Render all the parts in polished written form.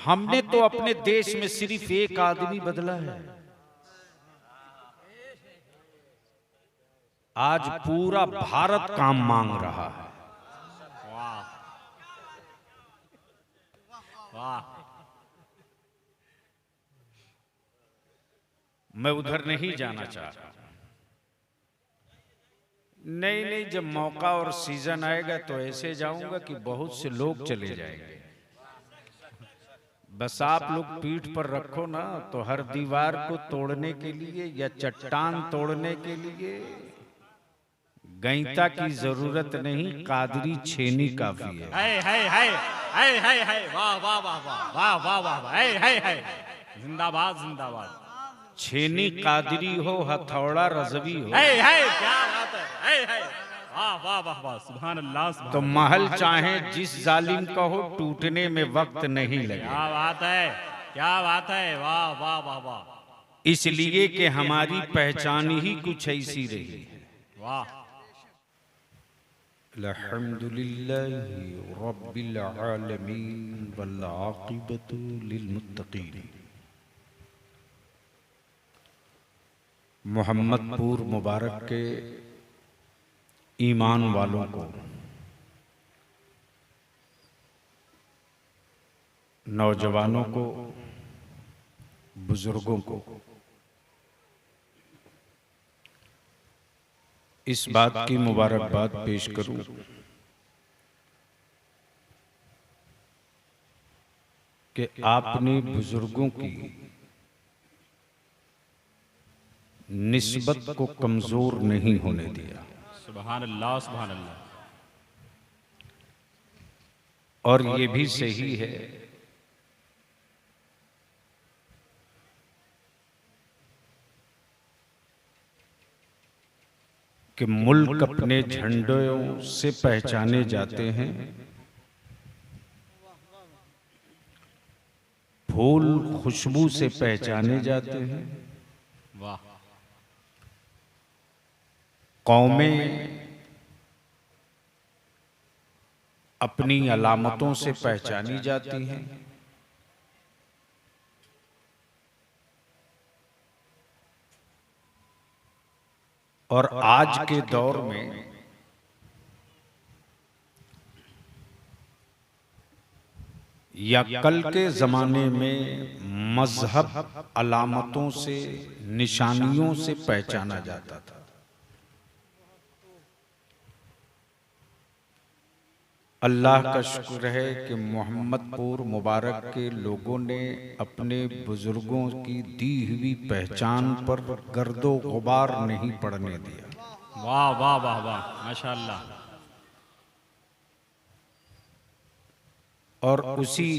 हमने तो अपने देश में सिर्फ एक आदमी बदला है, आज पूरा भारत काम मांग रहा है। वाह वाह। मैं उधर नहीं जाना चाह रहा। नहीं, जब मौका और सीजन आएगा तो ऐसे जाऊंगा कि बहुत से लोग चले जाएंगे। बस आप लोग पीठ पर रखो ना, तो हर दीवार को तोड़ने के लिए या चट्टान तोड़ने के लिए गैंता की जरूरत नहीं, कादरी छेनी काफी है। वाह वाह वाह वाह वाह वाह वाह। जिंदाबाद जिंदाबाद। छेनी कादरी हो, हथौड़ा रजवी हो। क्या बात है। वाह वाह वाह वाह। सुभान अल्लाह। तो महल चाहे जिस जालिम का हो, टूटने में वक्त नहीं लगे। क्या बात है, क्या बात है। वाह वाह वाह वाह। इसलिए कि हमारी पहचान ही कुछ ऐसी रही है। वाह। अल्हम्दुलिल्लाहि रब्बिल आलमीन वल आक़िबतु लिल मुत्तक़ीन। मोहम्मदपुर मुबारक के ईमान वालों को, नौजवानों को, बुजुर्गों को इस बात की मुबारकबाद पेश करूं कि आपने बुजुर्गों की निस्बत को कमजोर नहीं होने दिया। सुभान अल्लाह सुभान अल्लाह। और ये भी सही है कि मुल्क अपने झंडों से पहचाने जाते हैं, फूल खुशबू से पहचाने जाते हैं, वाह। कौमें अपनी अलामतों से पहचानी जाती हैं, और आज के दौर में या कल के जमाने में मजहब अलामतों से, निशानियों से पहचाना जाता था। अल्लाह का शुक्र है कि मोहम्मदपुर मुबारक के लोगों ने अपने बुजुर्गों की दी हुई पहचान पर गर्दो गुबार नहीं पड़ने दिया। वाह वाह वाह वाह माशाअल्लाह। और उसी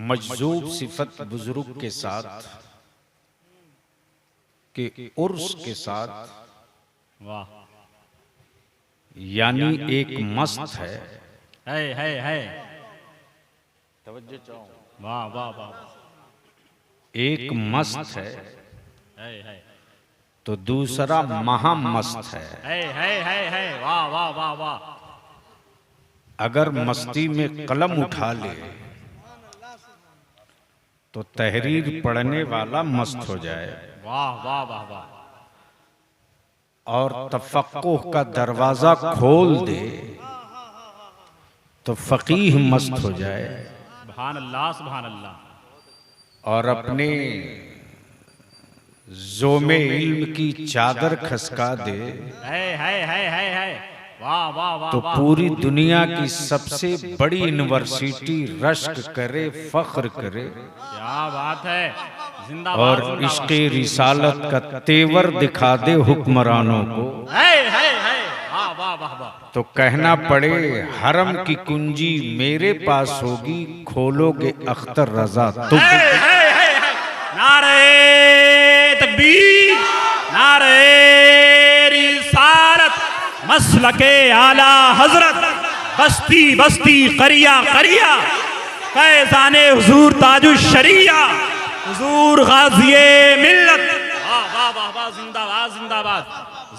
मजजूब सिफत बुजुर्ग के साथ के उर्स के साथ, वाह, यानी एक मस्त है। तवज्जो चाहो। वाह वाह वाह। एक मस्त है तो दूसरा महामस्त है। वाह वाह वाह वाह। अगर मस्ती में कलम उठा ले तो तहरीर पढ़ने वाला मस्त हो जाए, वाह वाह वाह वाह। और तफक्कुह का दरवाजा खोल दे तो फकीह मस्त हो जाए, सुभान अल्लाह सुभान अल्लाह। और अपने जोमे इल्म की चादर खसका दे वाह वाह वाह। तो पूरी दुनिया की सबसे बड़ी यूनिवर्सिटी रश्क करे, फख्र करे, क्या बात है। जिंदाबाद और जिंदाबाद। इश्क़े रिसालत का तेवर दिखा दे हुक्मरानों को। वाह वाह वाह वाह। तो कहना पड़े हरम की कुंजी मेरे पास होगी, खोलोगे अख्तर रजा तुम। नारे तकबीर, नारे रिसालत, मसलके आला हजरत, बस्ती बस्ती करिया करिया, फैज़ाने हुजूर ताजुश शरिया, हुजूर गाज़िए मिल्लत। वाह वाह वाह वाह। जिंदाबाद जिंदाबाद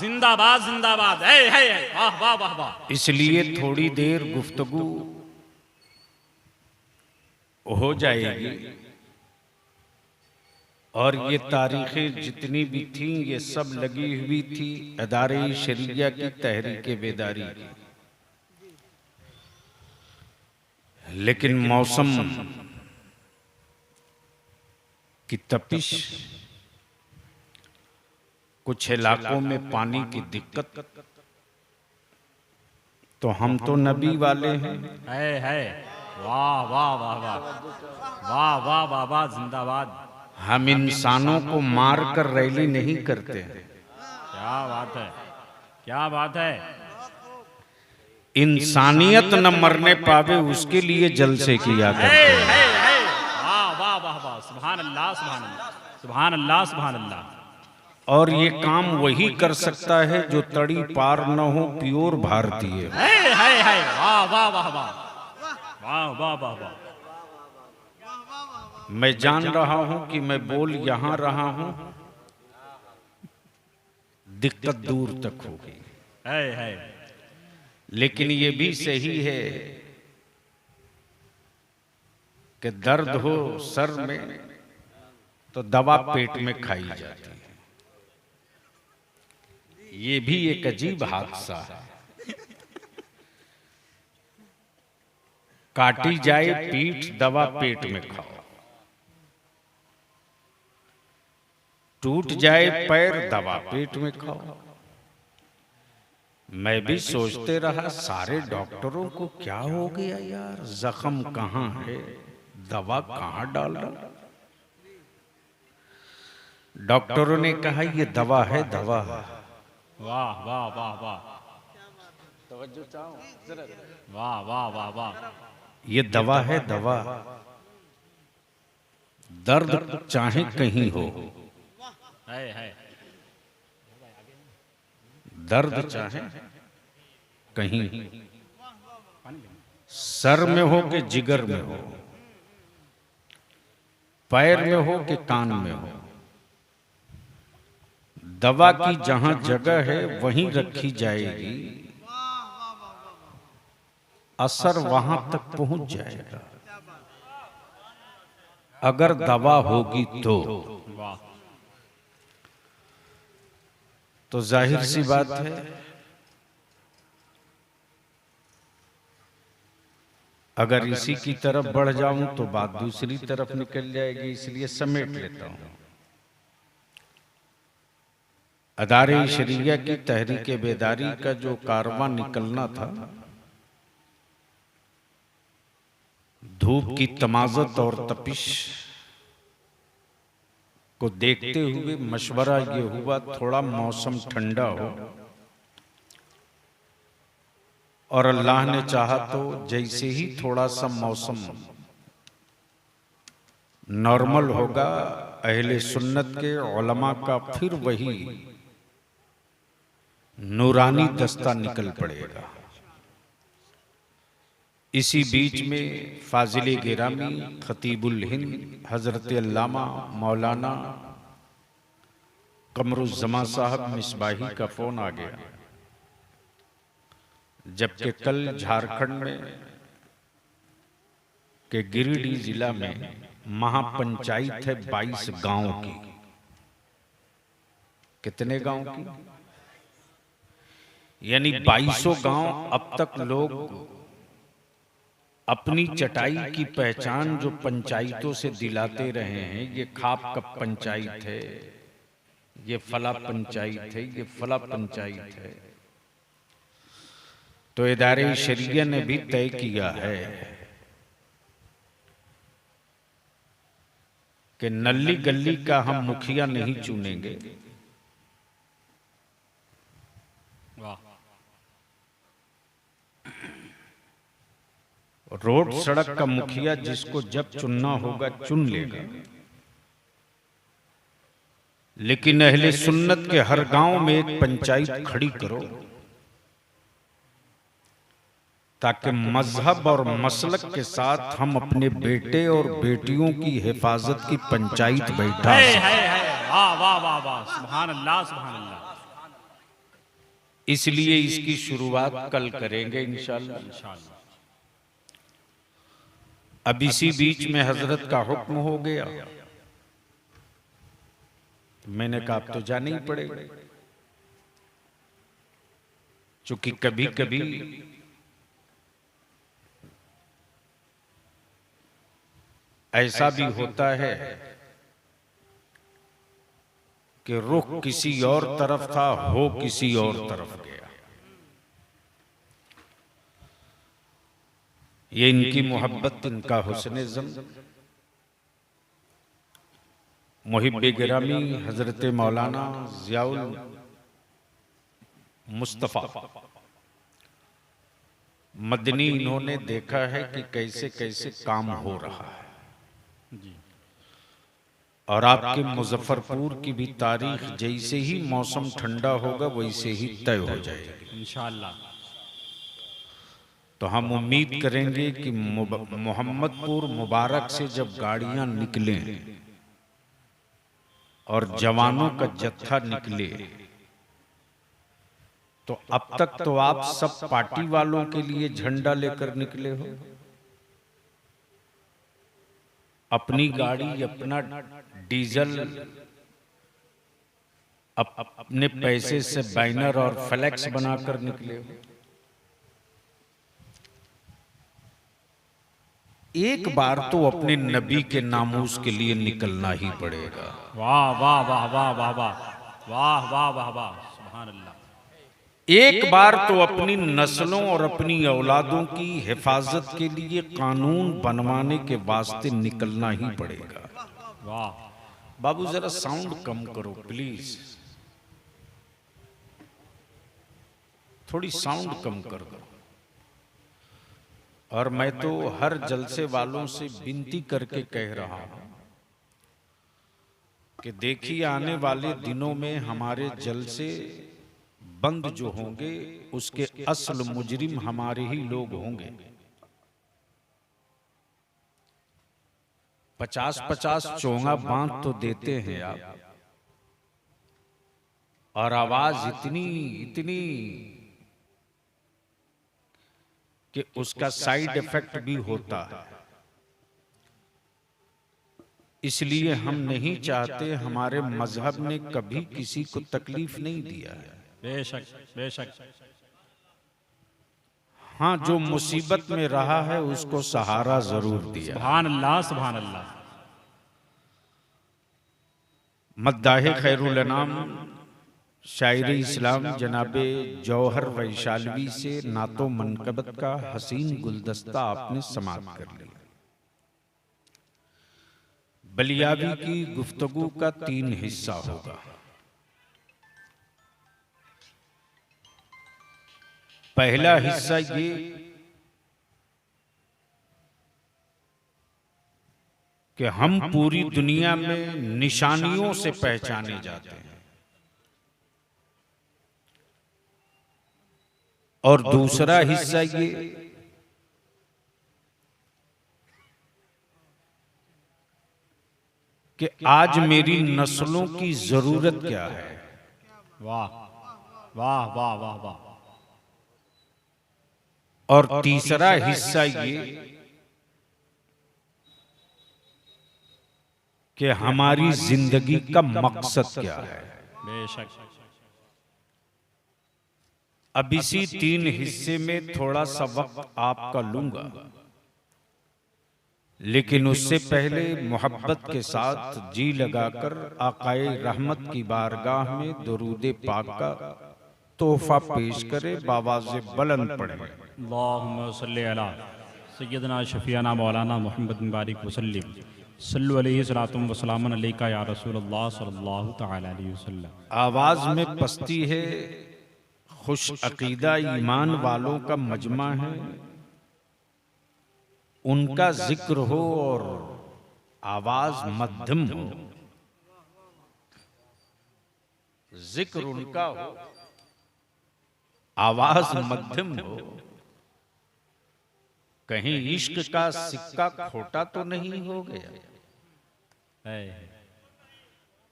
जिंदाबाद जिंदाबाद। वाह वाह वाह वाह। इसलिए थोड़ी देर गुफ्तगू हो जाएगी। और ये तारीखें जितनी भी थीं ये सब लगी हुई थी अदारे शरिया की तहरीक बेदारी की। लेकिन मौसम की तपिश, कुछ इलाकों में पानी की दिक्कत, तो हम तो नबी वाले हैं। है वाह वाह वाह वाह वाह वाह वाह वाह, जिंदाबाद। हम इंसानों को मार कर रैली नहीं करते हैं। क्या बात है, क्या बात है। इंसानियत न मरने पावे उसके लिए जलसे किया करते हैं। वाह वाह वाह वाह, सुभान अल्लाह सुभान अल्लाह सुभान अल्लाह सुभान अल्लाह। और ये काम वही कर सकता है जो तड़ी पार न हो, प्योर भारतीय। है वाह वाह वाह वाह वाह वाह वाह वाह। मैं जान रहा हूं कि मैं बोल यहां रहा हूं, दिक्कत दूर तक होगी। है लेकिन ये भी सही है कि दर्द हो सर में तो दवा पेट में खाई जाती है। ये भी एक अजीब हादसा है। काटी जाए पीठ, दवा पेट में खाओ। टूट जाए पैर, दवा पेट में खाओ। मैं भी सोचते रहा सारे डॉक्टरों को क्या हो गया यार, जख्म कहाँ है, दवा कहाँ डाला। डॉक्टरों ने कहा ये दवा है, दवा। वाह वाह वाह वाह, तवज्जो चाहो जरा। वाह वाह वाह वाह, ये दवा है, दवा। दर्द चाहे कहीं हो, है दर्द चाहे कहीं, सर में हो कि जिगर में हो, पैर में हो कि कान में हो, दवा की जहां जगह है वहीं रखी जाएगी, असर वहां तक पहुंच जाएगा अगर दवा होगी तो। तो जाहिर सी बात है अगर इसी की तरफ बढ़ जाऊं तो बात दूसरी तरफ निकल जाएगी, इसलिए समेट लेता हूं। अदारे शरिया की तहरीक बेदारी का जो कारवां निकलना था, धूप की तमाज़त और तपिश को देखते हुए मशवरा ये हुआ थोड़ा मौसम ठंडा हो, और अल्लाह ने चाहा तो जैसे ही थोड़ा सा मौसम नॉर्मल होगा, अहले सुन्नत के उलमा का फिर वही नूरानी दस्ता निकल पड़ेगा। इसी बीच में फाजिल गिरामी खतीबुल हिंद हजरत अल्लामा मौलाना कमरुज़्ज़मा साहब मिसबाही का फोन आ गया, जबकि कल झारखंड में के गिरिडीह जिला में महापंचायत है 22 गांव की। कितने गांव की? यानी 2200 गांव अब तक लोग अपनी चटाई की पहचान जो पंचायतों से दिलाते रहे हैं, ये खाप का पंचायत है, ये फला पंचायत है, ये फला पंचायत है। तो इदारे शरिया ने भी तय किया है कि नल्ली गली का हम मुखिया नहीं चुनेंगे, रोड सड़क का मुखिया जिसको जब चुनना होगा चुन लेगा, लेकिन अहले सुन्नत के हर गांव में एक पंचायत खड़ी करो ताकि मजहब और मसलक के साथ हम अपने बेटे और बेटियों की हिफाजत की पंचायत बैठा। वाह वाह वाह वाह, सुभान अल्लाह सुभान अल्लाह। इसलिए इसकी शुरुआत कल करेंगे इंशाअल्लाह। अब इसी बीच में हजरत का हुक्म हो गया। मैंने कहा अब तो जाना ही पड़ेगा, क्योंकि कभी कभी ऐसा भी होता है कि रुख किसी और तरफ था, हो किसी और तरफ गया। ये इनकी मोहब्बत, इनका हुस्न ज़म, मुहिब्बे गिरामी हजरत मौलाना ज़ियाउल मुस्तफ़ा मदनी, इन्होंने देखा है कि कैसे कैसे काम हो रहा है। और आपके मुजफ्फरपुर की भी तारीख जैसे ही मौसम ठंडा होगा वैसे ही तय हो जाएगी इंशाअल्लाह। तो हम उम्मीद करेंगे कि मोहम्मदपुर मुबारक से जब गाड़ियां निकलें और जवानों का जत्था निकले, तो अब तक तो आप सब पार्टी वालों के लिए झंडा लेकर निकले हो। अपनी गाड़ी, अपना डीजल, अपने पैसे से बैनर और फ्लैक्स बनाकर निकले हो। एक बार तो अपने नबी के नामूस के लिए निकलना ही पड़ेगा। वाह वाह वाह वाह वाह वाह वाह वाह वाह वाह, सुभान अल्लाह। एक बार तो अपनी नस्लों और अपनी औलादों की हिफाजत के लिए कानून बनवाने के वास्ते निकलना ही पड़ेगा। वाह बाबू जरा साउंड कम करो प्लीज, थोड़ी साउंड कम कर दो। और मैं तो हर जलसे वालों से विनती करके कह रहा हूं कि देखिए, आने वाले दिनों में हमारे जलसे बंद जो होंगे उसके असल मुजरिम हमारे ही लोग होंगे। 50-50 चोंगा बांध तो देते हैं आप, और आवाज इतनी इतनी कि उसका साइड इफेक्ट भी होता है। इसलिए हम नहीं चाहते, हमारे मजहब ने कभी किसी को तकलीफ नहीं दिया है। बेशक बेशक। हाँ, जो मुसीबत में रहा है उसको सहारा जरूर दिया। सुभान अल्लाह सुभान अल्लाह। मद्दाहे खैरुल अनाम शायर इस्लाम जनाबे जौहर वैशालवी से नातो मनकबत का हसीन गुलदस्ता आपने समाप्त कर लिया। बलियावी की गुफ्तगू का 3 हिस्सा होगा। पहला हिस्सा ये कि हम पूरी दुनिया में निशानियों से पहचाने जाते हैं, और दूसरा हिस्सा ये कि आज मेरी नस्लों की जरूरत क्या है। वाह वाह वाह वाह वाह। और तीसरा हिस्सा ये कि हमारी जिंदगी का मकसद क्या है। बेशक। अब इसी 3 हिस्से में थोड़ा सा वक्त आपका लूंगा, लेकिन उससे पहले मोहब्बत के साथ जी लगाकर आकाए रहमत की बारगाह में दुरूद पाक का तोहफा पेश करे, बावाज़े बुलंद पढ़े। अल्लाहुम्मा सल्ली अला सय्यदना शफीना मौलाना मोहम्मद बिन बारिक वसल्लम सल्लु अलैहि सलातुम व सलामुन अलैका या रसूलल्लाह सल्लल्लाहु तआला अलैहि वसल्लम। आवाज में पस्ती है, खुश अकीदा ईमान वालों का मजमा है, उनका जिक्र हो और आवाज मध्यम हो। जिक्र उनका हो, आवाज मध्यम हो। कहीं इश्क का सिक्का खोटा तो नहीं हो गया।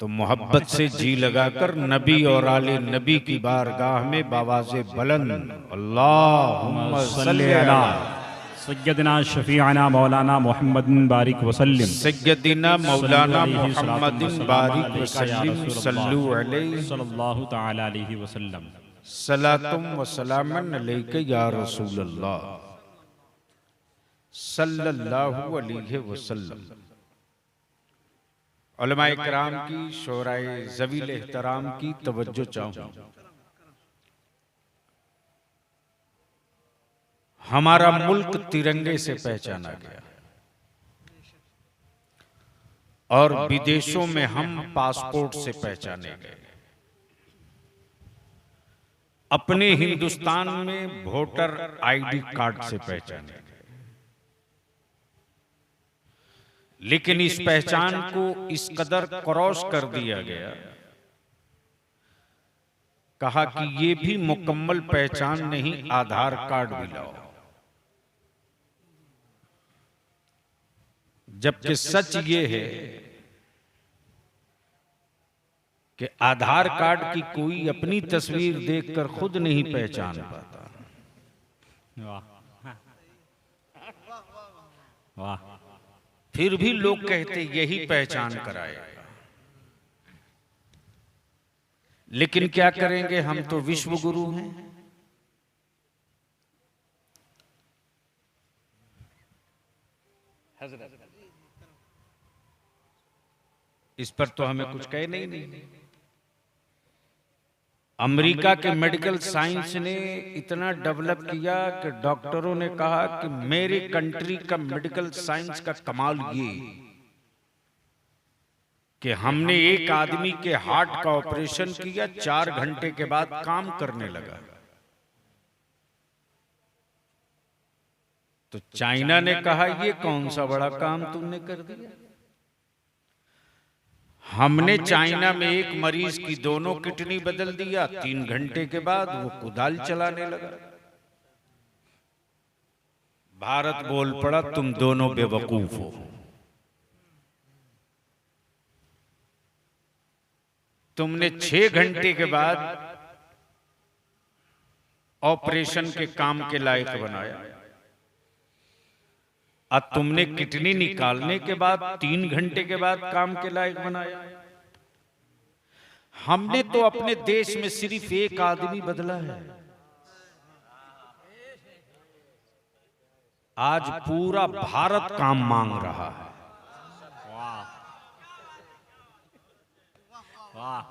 तो मोहब्बत से जी लगाकर नबी और आले नबी की बारगाह में बावाज़े बुलंद अल्लाहुम्मा सल्ली अला सय्यदना शफीअना मौलाना मोहम्मद बारिक वसल्लम सय्यदना मौलाना मोहम्मद बारिक वसल्लम सल्लु अलैहि सल्लल्लाहु तआला अलैहि वसल्लम। सलातुम व सलामन अलैका या रसूलल्लाह सल्लल्लाहु अलैहि वसल्लम। उलमाए किराम की, शोराए ज़वील एहतराम की तवज्जो चाहूं। हमारा मुल्क तिरंगे से पहचाना गया और विदेशों में हम पासपोर्ट से पहचाने गए। अपने हिंदुस्तान में वोटर आईडी कार्ड से पहचाने गए। लेकिन इस पहचान को इस कदर क्रॉस कर दिया गया, कहा कि ये भी मुकम्मल पहचान नहीं, आधार कार्ड भी लाओ। जबकि सच ये है कि आधार कार्ड की कोई अपनी तस्वीर देखकर खुद नहीं पहचान पाता। वाह वाह। फिर भी लोग कहते यही पहचान कराएगा। लेकिन क्या करेंगे, हम तो विश्व गुरु हैं। इस पर तो हमें कुछ कहना ही नहीं। अमेरिका के मेडिकल साइंस ने इतना डेवलप किया कि डॉक्टरों ने कहा कि मेरे कंट्री का मेडिकल साइंस का कमाल ये कि हमने एक आदमी के हार्ट का ऑपरेशन किया, 4 घंटे के बाद काम करने लगा। तो चाइना ने कहा ये कौन सा बड़ा काम तुमने कर दिया। हमने चाइना में एक मरीज की दोनों किडनी बदल दिया, 3 घंटे के बाद वो कुदाल चलाने लगा। भारत बोल पड़ा तुम दोनों बेवकूफ हो। तुमने 6 घंटे के बाद ऑपरेशन के काम के लायक बनाया, अब तुमने किडनी निकालने के बाद 3 घंटे के बाद काम के लायक बनाया। हमने तो अपने देश में सिर्फ एक आदमी बदला है, आज पूरा भारत काम मांग रहा है। वाह वाह।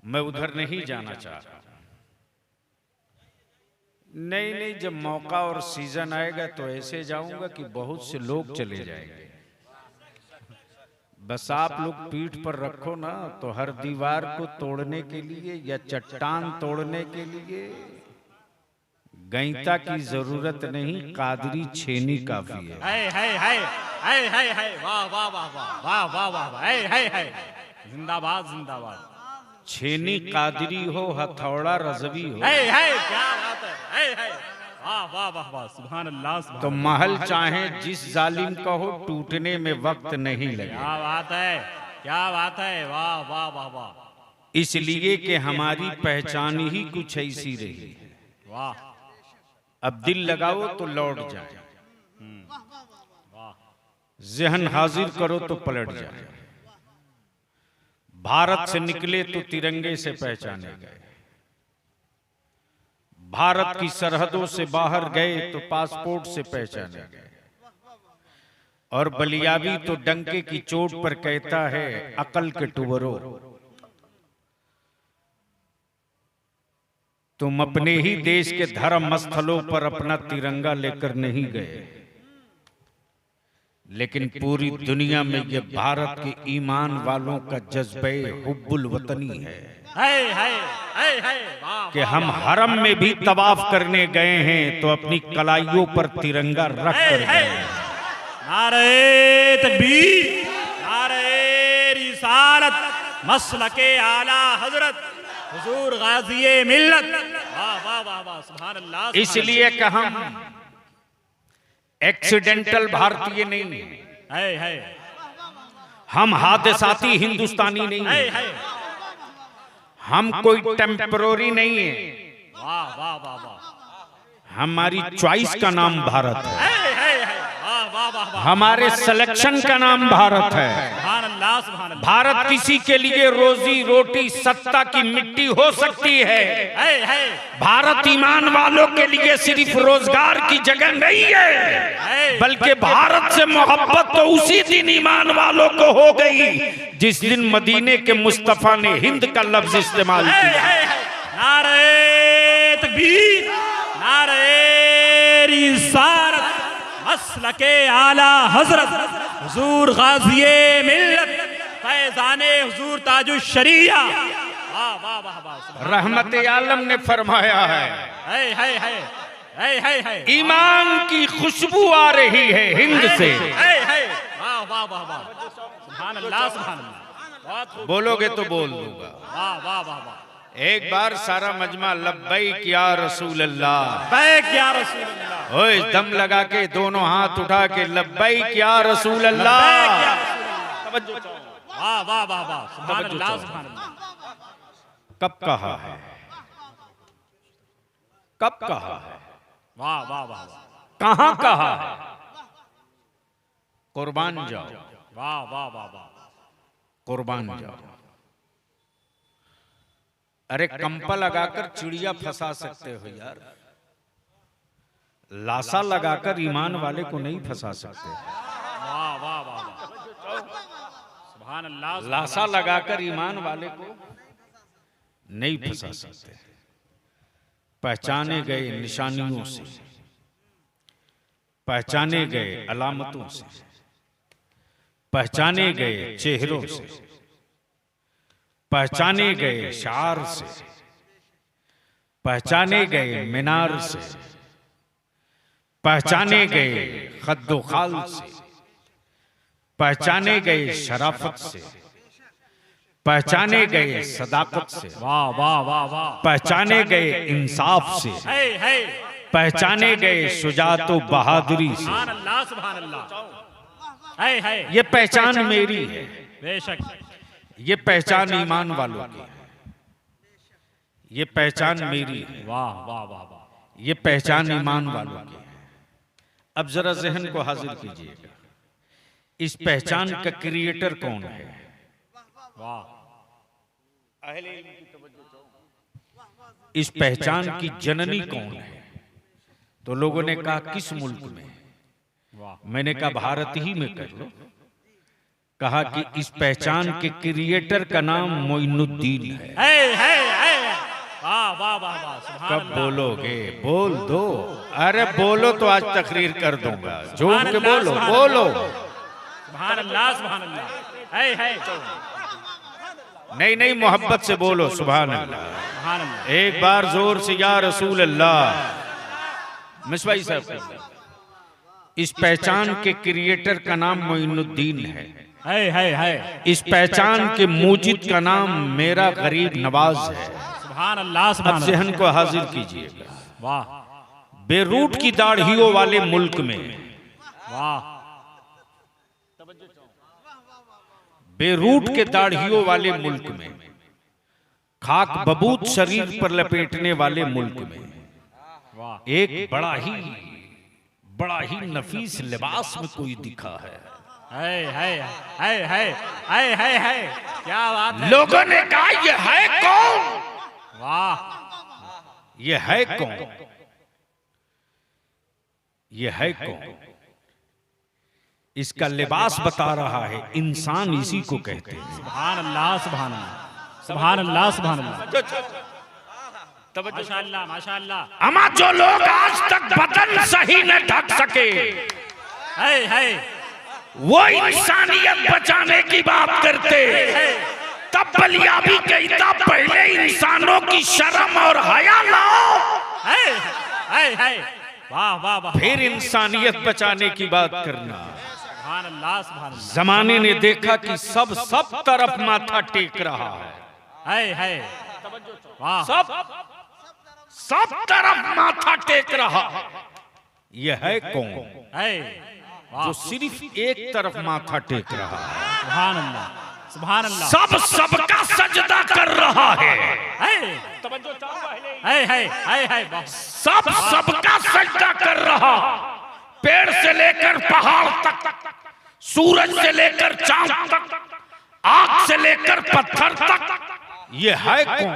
मैं उधर नहीं जाना चाहता। नहीं, जब मौका और सीजन आएगा तो ऐसे जाऊंगा कि बहुत से लोग चले जाएंगे। बस आप लोग पीठ पर रखो ना, तो हर दीवार को तोड़ने के लिए या चट्टान तोड़ने के लिए गैंता की जरूरत नहीं, कादरी छेनी काफी है। वाह वाह वाह वाह वाह वाह वाह। जिंदाबाद जिंदाबाद। छेनी कादरी हो, हथौड़ा रजवी हो। क्या बात है। वाह वाह वाह वाह। सुभान अल्लाह। तो महल चाहे जिस जालिम का हो, टूटने में वक्त नहीं लगे। क्या बात है, क्या बात है। वाह वाह वाह वाह। इसलिए कि हमारी पहचान ही कुछ ऐसी रही। वाह। अब दिल लगाओ तो लौट जाए, ज़हन हाजिर करो तो पलट जाए। भारत से निकले तो तिरंगे से पहचाने गए, भारत की सरहदों से बाहर गए तो पासपोर्ट से पहचाने गए। और बलियाबी तो डंके की चोट पर कहता है अकल के टुवरो, तुम अपने ही देश के धर्म स्थलों पर अपना तिरंगा लेकर नहीं गए, लेकिन पूरी दुनिया में ये भारत के ईमान वालों का जज्बे हुब्बुल वतनी है कि हम हरम में भी तवाफ करने गए हैं तो अपनी कलाइयों पर तिरंगा रख कर गए। नारे तकबीर, नारे रिसालत, मसलके आला हजरत हुजूर गाज़िए मिल्लत। वाह वाह वाह वाह। सुभान अल्लाह। इसलिए कि हम एक्सीडेंटल भारतीय नहीं है, हम हादसाती हिंदुस्तानी नहीं है, हम कोई टेम्पररी नहीं है। वाह वाह वाह वाह, हमारी चॉइस का नाम भारत है, वाह वाह वाह वाह, हमारे सिलेक्शन का नाम भारत है। सुभान अल्लाह सुभान अल्लाह। भारत किसी के लिए रोजी रोटी सत्ता की मिट्टी हो सकती है, भारत ईमान वालों के लिए सिर्फ रोजगार की जगह नहीं है, बल्कि भारत से मोहब्बत तो उसी दिन ईमान वालों को हो गई जिस दिन मदीने के मुस्तफा ने हिंद का लफ्ज इस्तेमाल किया। नारे तकबीर, नारे रिसालत, मसलके आला हजरत हुजूर गाज़िए मिल्लत, फैज़ाने हुजूर ताजुश शरिया। वाह वाह वाह वाह। रहमत आलम ने फरमाया है, ईमान की खुशबू आ रही है हिंद से। वाह वाह वाह वाह, सुभान अल्लाह सुभान अल्लाह। बोलोगे तो बोल दूंगा। वाह वाह वाह वाह। एक बार सारा मजमा लब्बैक या रसूल अल्लाह, लब्बैक या रसूल अल्लाह। ओए दम लगा के दोनों हाथ उठा के लब्बैक या रसूल अल्लाह। वाह वाह वाह वाह, सुभान अल्लाह सुभान अल्लाह। कब कहा है, कब कहा है, वाह वाह वाह, कहां कहा है? कुर्बान जाओ, वाह वाह वाह वाह, कुर्बान जाओ। अरे कंपा लगाकर चिड़िया फंसा सकते हो यार, लाशा लगाकर ईमान वाले को नहीं फंसा सकते। वाह वाह वाह, सुभान अल्लाह। लाशा लगाकर ईमान वाले को नहीं फंसा सकते। पहचाने गए निशानियों से, पहचाने गए अलामतों से, पहचाने गए चेहरों से, पहचाने गए शार से, पहचाने गए मीनार से, पहचाने गए खद्दो खाल से, पहचाने गए शराफत से, पहचाने गए सदाकत से, वाह वाह वाह वाह, पहचाने गए इंसाफ से, पहचाने गए शुजात व बहादुरी से। सुभान अल्लाह सुभान अल्लाह। ये पहचान मेरी है, बेशक ये पहचान ईमान वालों की है, ये पहचान मेरी है, वाह वाह वाह वाह, ये पहचान ईमान वालों की है। अब जरा जहन को हाजिर कीजिएगा, इस पहचान का क्रिएटर कौन है? वाह, इस पहचान की जननी कौन है? तो लोगों ने कहा किस मुल्क में? मैंने कहा भारत ही में कर लो। कहा कि इस पहचान के क्रिएटर का नाम मोइनुद्दीन है। वाह वाह वाह वाह, सुभान कब अल्लाह। बोलोगे? बोल दो, अरे बोलो तो आज तकरीर कर दूंगा। झूठ के सुभान बोलो, अल्लाह, बोलो। सुभान अल्लाह सुभान अल्लाह। नहीं नहीं, मोहब्बत से बोलो सुभान अल्लाह। सुभान अल्लाह। एक बार जोर से या रसूल अल्लाह। मिसवाई साहब, इस पहचान के क्रिएटर का नाम मोइनुद्दीन है। इस पहचान के मूजिद का नाम मेरा गरीब नवाज है। सुभान अल्लाह अब सुभान जहन को हाजिर कीजिएगा। अल्लाह। वाह बेरूट की दाढ़ियों वाले मुल्क में, वाह, बेरूट के दाढ़ियों वाले मुल्क में, खाक बबूत शरीर पर लपेटने वाले मुल्क में वाह, एक बड़ा ही नफीस लिबास में कोई दिखा है। क्या बात है। लोगों ने कहा ये है कौन? वाह, ये है कौन? ये है कौन? इसका लिबास बता रहा है, इंसान इसी को कहते हैं। सुभान अल्लाह सुभान अल्लाह, सुभान अल्लाह सुभान अल्लाह। माशाअल्लाह माशाअल्लाह। अमा जो लोग आज तक बदन सही न ढक सके, वो इंसानियत बचाने की बात करते, तब बलियाबी कहता पहले इंसानों की शर्म और हया लाओ, वाह वाह वाह, फिर इंसानियत बचाने की बात करना। सुभान अल्लाह सुभान अल्लाह। जमाने ने देखा कि सब तरफ माथा टेक रहा है, वाह, सब तरफ माथा टेक रहा। यह है कौन जो सिर्फ एक तरफ माथा टेक रहा है? सुभान अल्लाह सुभान अल्लाह। सबका सजदा कर रहा है। है सब सबका सजदा कर रहा, पेड़ से लेकर पहाड़ तक, सूरज से लेकर चांद तक, आग से लेकर पत्थर तक। ये है कौन?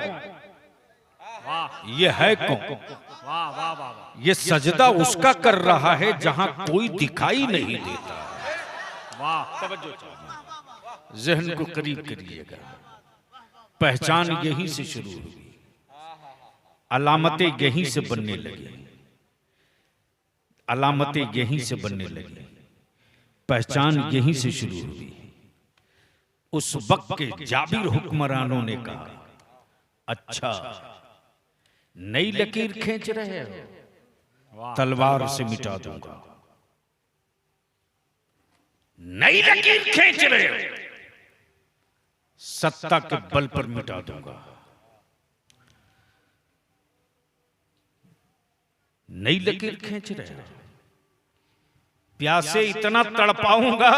ये है कौन? वाह वाह वाह। ये सजदा उसका कर रहा है जहां कोई दिखाई नहीं देता। वाह, जहन को करीब करिएगा। पहचान यहीं से शुरू हुई, अलामतें यहीं से बनने लगी, अलामतें यहीं से बनने लगी, पहचान यहीं से शुरू हुई। उस वक्त के जाबिर हुक्मरानों ने कहा, अच्छा नई लकीर खींच रहे हो, तलवार से मिटा दूंगा। नई लकीर खींच रहे हो, सत्ता के बल पर मिटा दूंगा। नई लकीर खींच रहे हो, प्यासे इतना तड़पाऊंगा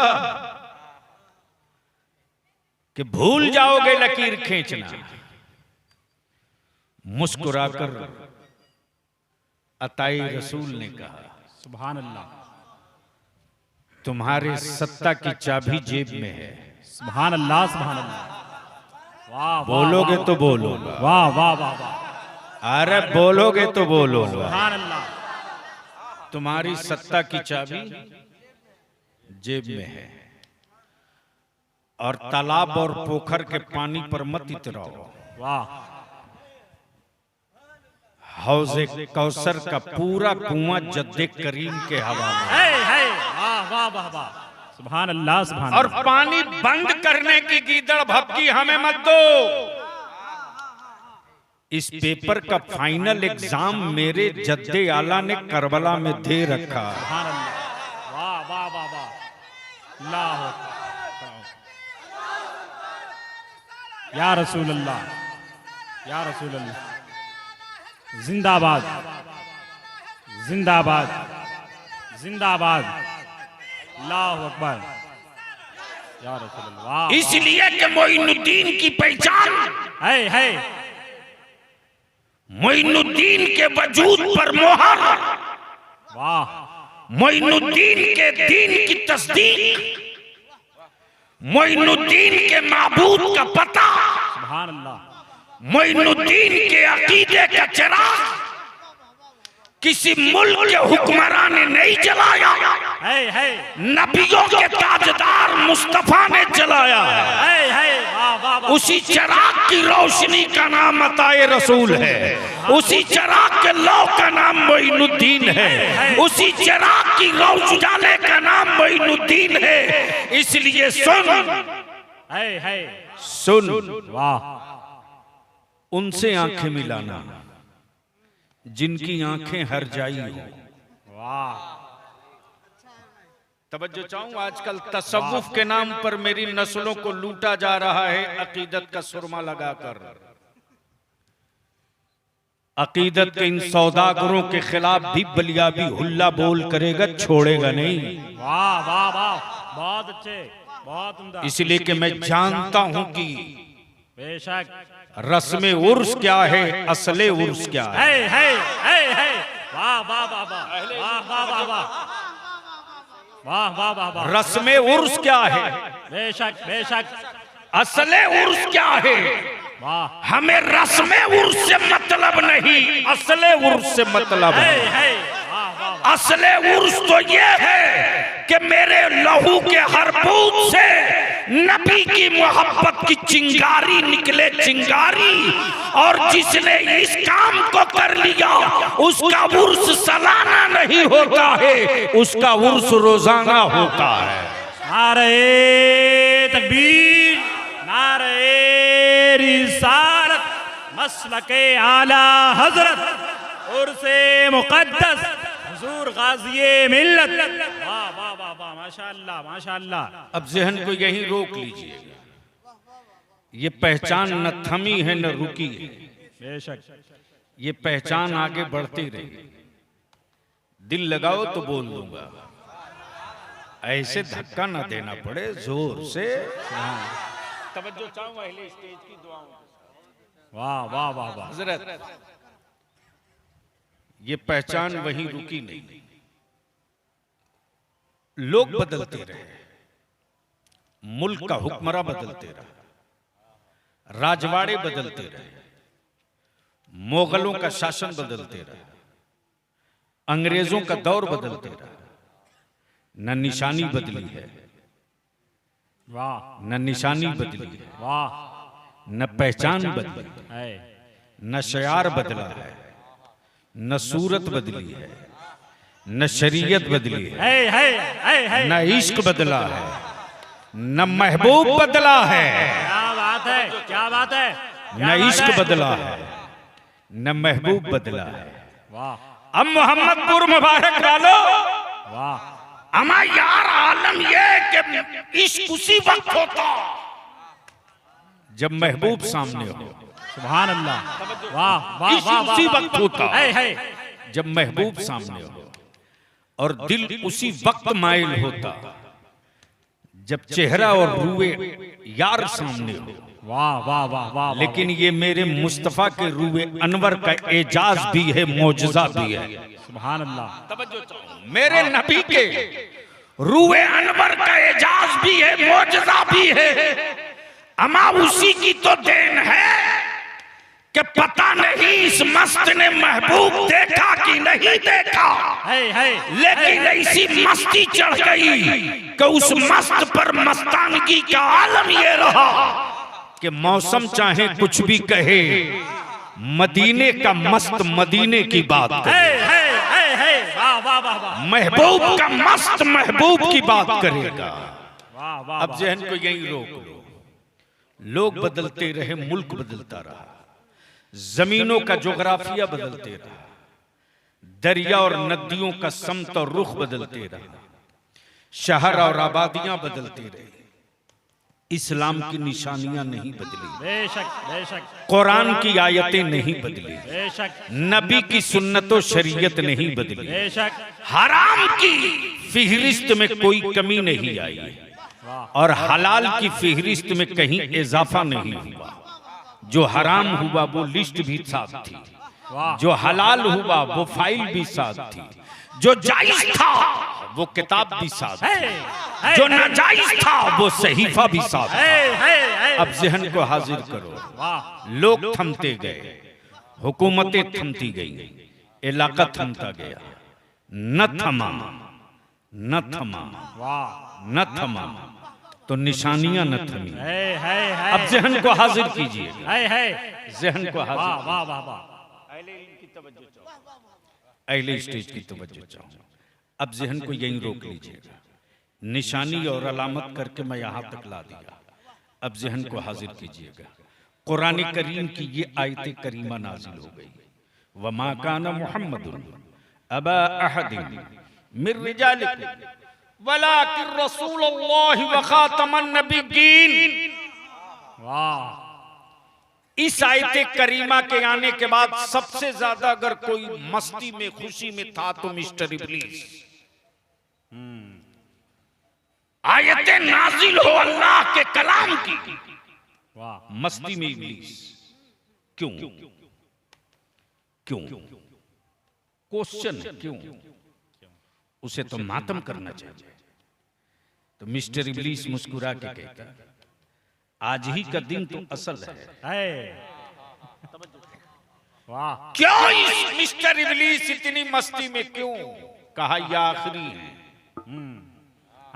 कि भूल जाओगे लकीर खींचना। मुस्कुराकर अताई रसूल ने कहा, सुभान अल्लाह, तुम्हारे सत्ता की चाबी जेब में है। सुभान अल्लाह, सुभान अल्लाह। वाह, बोलोगे तो बोलो, वाह वाह वाह वाह। अरे बोलोगे तो बोलो। सुभान अल्लाह। तुम्हारी सत्ता की चाबी जेब में है, और तालाब और पोखर के पानी पर मत इतराओ। वाह, हौज़े कौसर का पूरा कुआं जद्दे करीम के हवाले। है। वाह वाह वाह वाह। सुभान अल्लाह, सुभान और अल्लाह। पानी बंद करने की गीदड़ भपकी हमें मत दो। इस पेपर का फाइनल एग्जाम मेरे जद्दे आला ने करबला में दे रखा। सुभान अल्लाह। वाह वाह वाह वाह। अल्लाह या रसूल अल्लाह, या रसूल अल्लाह। जिंदाबाद, जिंदाबाद, जिंदाबाद। अल्लाहु अकबर, या रसूल अल्लाह। इसलिए कि मोइनुद्दीन की पहचान है। मोइनुद्दीन के वजूद पर मोहर, वाह, मोइनुद्दीन के दीन की तस्दीक, मोइनुद्दीन के माबूद का पता, सुभान अल्लाह। मोइनुद्दीन के अकीदे का चिराग किसी मुल्क के हुक्मरान ने नहीं जलाया, है। नबियों के ताजदार मुस्तफा ने जलाया। है। वाह वाह वाह। उसी चिराग की रोशनी का नाम अताए रसूल है, उसी चिराग के लौ का नाम मोइनुद्दीन है, उसी चिराग की रोश उजाले का नाम मोइनुद्दीन है। इसलिए सुन, है। सुन, वाह, उनसे आंखें मिलाना जिनकी आंखें हर जाई हो। वाह। तवज्जो चाहूं, आजकल तसव्वुफ के नाम पर मेरी नस्लों को लूटा जा रहा है, अकीदत का सुरमा लगाकर। अकीदत के इन सौदागरों के खिलाफ भी बलियाबी हुल्ला बोल करेगा, छोड़ेगा नहीं। वाह वाह वाह, बहुत अच्छे, बहुत उम्दा। इसलिए कि मैं जानता हूं कि बेशक रस्म उर्स क्या है, असले उर्स क्या है। है। वाह वाह वाह वाह, वाह वाह वाह वाह, वाह वाह वाह वाह। रस्म उर्स क्या है, बेशक बेशक। असले उर्स क्या है। वाह, हमें रस्म उर्स से मतलब नहीं, असले उर्स से मतलब है। वाह वाह वाह। असले उर्स तो ये है कि मेरे लहू के हर बूंद से नबी की मोहब्बत की चिंगारी निकले, चिंगारी। और जिसने इस काम को कर लिया उसका उर्स सालाना नहीं होता है, उसका उर्स रोजाना होता है। नारे तकबीर, नारे रिसालत, मसलके आला हजरत उर्से मुकद्दस हुजूर गाज़िए मिल्लत। वाह वाह वाह वाह, माशाअल्लाह माशाअल्लाह। अब जहन को यहीं रोक लीजिएगा। ये पहचान न थमी है न रुकी है, बेशक। ये पहचान आगे बढ़ती रही। दिल लगाओ तो बोल दूंगा, ऐसे धक्का ना देना पड़े, जोर से। तवज्जो चाहूं अहले स्टेज की दुआओं। वाह वाह वाह वाह। हजरत ये पहचान वहीं रुकी नहीं। लोग बदलते रहे, मुल्क का हुक्मरां बदलते रहा, राजवाड़े बदलते रहे, मोगलों का शासन बदलते रहा, अंग्रेजों का दौर बदलते रहा, न निशानी बदली है, वाह, न निशानी बदली है, वाह, न पहचान बदली है, न शयार बदला है, न सूरत बदली है, न शरीयत बदली है, न इश्क बदला है, न महबूब बदला है, क्या बात है, क्या बात है, न इश्क बदला है, न महबूब बदला है। वाह, अब मोहम्मदपुर मुबारक वालो, वाह, अमा यार आलम ये कि इश्क उसी वक्त होता जब महबूब सामने हो। सुभान अल्लाह, वाह वाह इश्क वाह उसी वाह, वक्त होता है, जब महबूब सामने हो, और दिल उसी वक्त माइल होता जब चेहरा और रूए यार सामने हो। वाह वाह वाह वाह, लेकिन ये मेरे मुस्तफा के रूए अनवर का एजाज भी है, मौजज़ा भी है। सुभान अल्लाह, मेरे नबी के रूए अनवर का एजाज भी है, मौजज़ा भी है। अमा उसी की तो देन है कि पता नहीं इस मस्त ने महबूब देखा कि नहीं देखा, है, लेकिन ऐसी मस्ती चढ़ गई कि उस मस्त पर मस्तानगी का आलम ये रहा कि मौसम चाहे कुछ भी कहे, मदीने का मस्त मदीने की बात करे, वाह वाह वाह वाह, महबूब का मस्त महबूब की बात करेगा। वाह वाह, अब जहन को यहीं रोक लो। लोग बदलते रहे, मुल्क बदलता रहा, जमीनों का जोग्राफिया बदलते रहा, दरिया और नदियों का समत और रुख बदलते रहा, शहर और आबादियां बदलते रहे, इस्लाम की निशानियां नहीं बदली, बेशक बेशक, कुरान की आयतें नहीं बदली, बेशक नबी की सुन्नतो शरीयत नहीं बदली, बेशक, हराम की फिहरिस्त में कोई कमी नहीं आई, और हलाल की फिहरिस्त में कहीं इजाफा नहीं हुआ। जो हराम हुआ वो लिस्ट भी साथ थी, जो हलाल हुआ वो फाइल भी साथ थी, जो जायज था वो किताब भी साथ थी, जो नाजायज था वो सहीफा भी साथ था। अब जहन को हाजिर करो। लोग थमते गए, हुकूमतें थमती गई, इलाका थमता गया, न थमा न थमा न थमा तो निशानियां न थमी। अब जहन को हाजिर कीजिए, जहन को हाजिर, वाह वाह वाह, अहले स्टेज की तवज्जो चाहूं। अब जहन को यहीं रोक लीजिएगा, निशानी और अलामत करके मैं यहां तक ला दिया। अब जहन को हाजिर कीजिएगा, कुरान करीम की ये आयत करीमा नाजिल हो गई, वमा कान मुहम्मदुन अबा अहदिन मिन रिजालिकुम वलाकिन रसूलुल्लाहि व खातमन नबिय्यीन। वाह, इस आयत करीमा के आने के बाद सबसे ज्यादा अगर कोई मस्ती में खुशी में था तो मिस्टर इब्लीस। आयतें नाजिल हो अल्लाह के कलाम की, वाह, मस्ती में इब्लीस क्यों? क्यों? क्वेश्चन है, क्यों? उसे तो मातम करना चाहिए। तो मिस्टर इब्लीस मुस्कुरा के कहता, आज ही का दिन तो असल है। वाह, क्यों इस मिस्टर इब्लीस इतनी मस्ती में क्यों? कहा ये आखिरी है,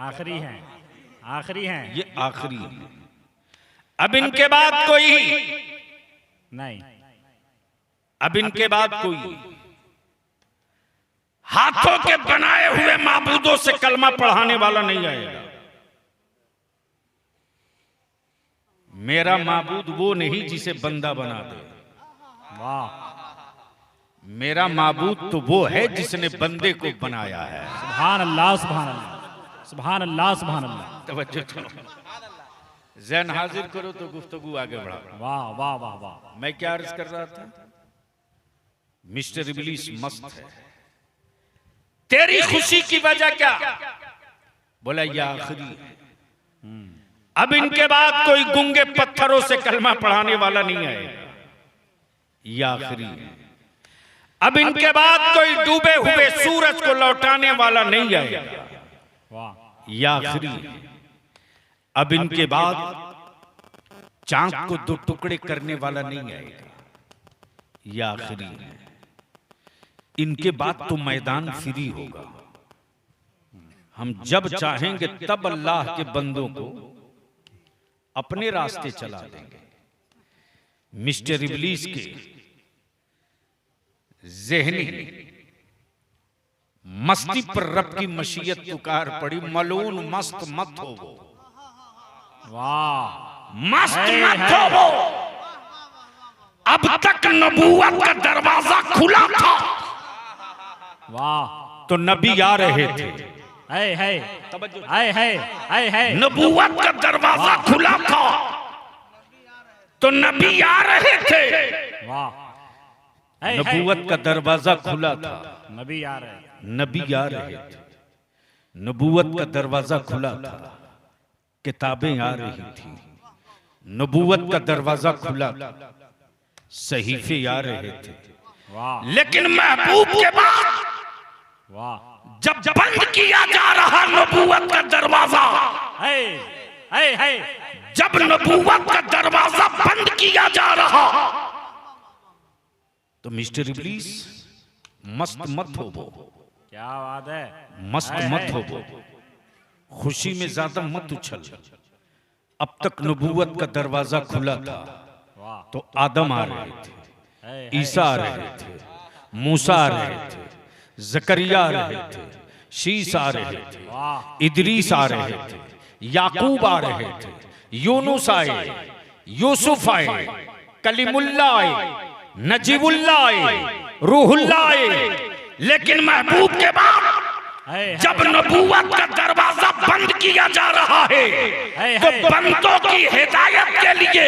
आखिरी हैं, आखिरी हैं, ये आखिरी है, अब इनके बाद कोई नहीं, अब इनके बाद कोई हाथों के बनाए हुए माबूदों से कलमा पढ़ाने वाला नहीं आएगा। मेरा माबूद वो नहीं जिसे बंदा बना दे, वाह, मेरा माबूद तो वो है जिसने बंदे को बनाया है। सुभान अल्लाह, सुभान अल्लाह, सुभान अल्लाह, सुभान अल्लाह। तवज्जो करो, ज़हन हाजिर करो तो गुफ्तगू आगे बढ़ा। वाह वाह वाह वाह, मैं क्या अर्ज कर रहा था? मिस्टर इब्लीस मस्त है, तेरी खुशी की वजह क्या? बोला ये आखिरी है, अब इनके बाद कोई गुंगे पत्थरों से कलमा पढ़ाने वाला नहीं आएगा, ये आखिरी है। अब इनके बाद कोई डूबे हुए सूरज को लौटाने वाला नहीं आएगा, वाह या आखिरी। अब इनके बाद चांद को दो टुकड़े करने वाला नहीं आएगा, या आखिरी। इनके बाद तो मैदान फ्री होगा। हम जब चाहेंगे तब अल्लाह के बंदों को अपने रास्ते चला देंगे। मिस्टर इब्लीस के ज़हनी मस्ती पर रब की मशीयत पुकार पड़ी, मलून मस्त मत हो वो, वाह मस्त मत हो वो। अब तक नबूवत का दरवाजा खुला था, वाह तो नबी आ रहे थे। नबूवत का दरवाजा खुला था तो नबी आ रहे थे। वाह नबूवत का दरवाजा खुला था, नबी आ रहे, नबी आ रहे थे। नबूवत का दरवाजा खुला था, किताबें आ रही थी। नबूवत का दरवाजा खुला था, सहीफे आ रहे थे। वाह लेकिन महबूब के बाद वाह जब बंद किया जा रहा नबूवत का दरवाजा, जब नबूवत का दरवाजा बंद किया जा रहा, तो मिस्टर इब्लीस मस्त मत हो वो, क्या बात है, मस्त मत हो वो, खुशी में ज्यादा मत उछल। अब तक नबूवत का दरवाजा खुला था, वाह तो आदम आ रहे थे, ईसा आ रहे थे, मूसा आ रहे थे, जकरिया आ रहे थे, शीस आ रहे थे, वाह इदरीस आ रहे थे, याकूब आ रहे थे, यूनुस आए, यूसुफ आए, कलीमुल्लाह आए, नजीबुल्लाह आए, रूहुल्लाह आए। लेकिन महबूब के बाद जब नबूवत का दरवाजा बंद किया जा रहा है, तो बंदों की हिदायत के लिए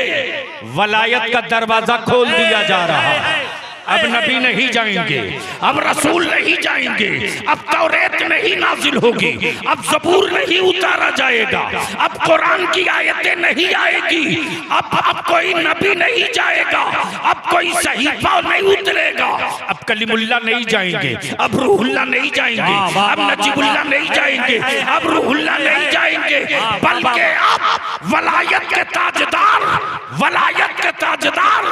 वलायत का दरवाजा खोल दिया जा रहा है। अब नबी नहीं जाएंगे, अब रसूल नहीं जाएंगे, अब तौरेत नहीं नाजिल होगी, अब ज़बूर नहीं उतारा जाएगा, अब कुरान की आयतें नहीं आएगी, अब कोई नबी नहीं जाएगा, अब कोई सहीफा नहीं उतरेगा, अब कलीमुल्लाह नहीं जाएंगे, अब रूहुल्लाह नहीं जाएंगे, अब नजीबुल्लाह नहीं जाएंगे, अब रूहुल्लाह नहीं जाएंगे, बल्कि अब वलायत के ताजदार, वलायत के ताजदार,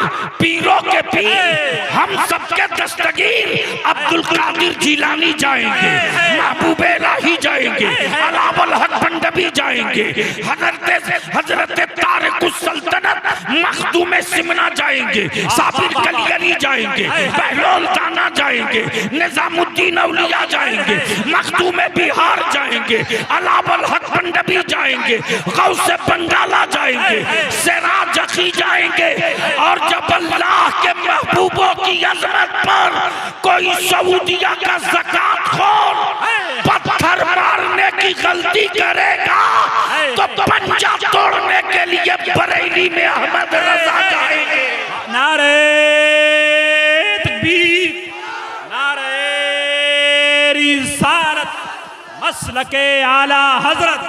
पीरों के पीर, हम सबके दस्तगीर अब्दुल कादिर जिलानी जाएंगे, महबूब इलाही जाएंगे, अलावल हक बंदबी जाएंगे, हजरत तारिकुस सल्तनत मखदूम सिमना जाएंगे, साबिर कलियरी जाएंगे, बहलोल दाना जाएंगे, निजामुद्दीन औलिया जाएंगे, मखदूम बिहार जाएंगे, अलावल हक बंदबी जाएंगे, गौसे बंगाला जाएंगे, सिराज अखी जाएंगे। और जब अल्लाह के महबूबों की अजमत पर कोई सऊदिया का ज़कात खोर पत्थर मारने की गलती करेगा, तो पंजा तोड़ने के लिए बरेली में अहमद रजा जाएंगे। नारे तकबीर, नारे रिसालत, मसलके आला हजरत,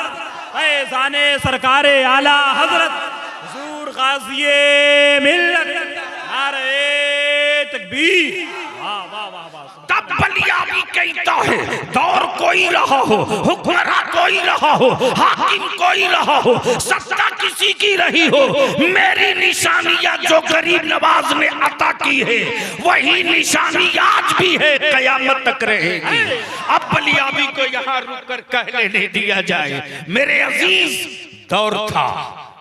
फैज़ाने सरकारे आला हजरत, हुजूर गाज़िए मिल्लत, नारे तकबीर। वाह वाह वाह वाह। तब बलियाबी कहता है, दौर कोई रहा हो, हुक्मरान कोई रहा हो, हाकिम कोई रहा हो, सत्ता किसी की रही हो, मेरी निशानियां जो गरीब नवाज ने अता की है, वही निशानी आज भी है, कयामत तक रहेगी। अब बलियाबी को यहाँ रुक कर कह लेने दिया जाए, मेरे अजीज, दौर था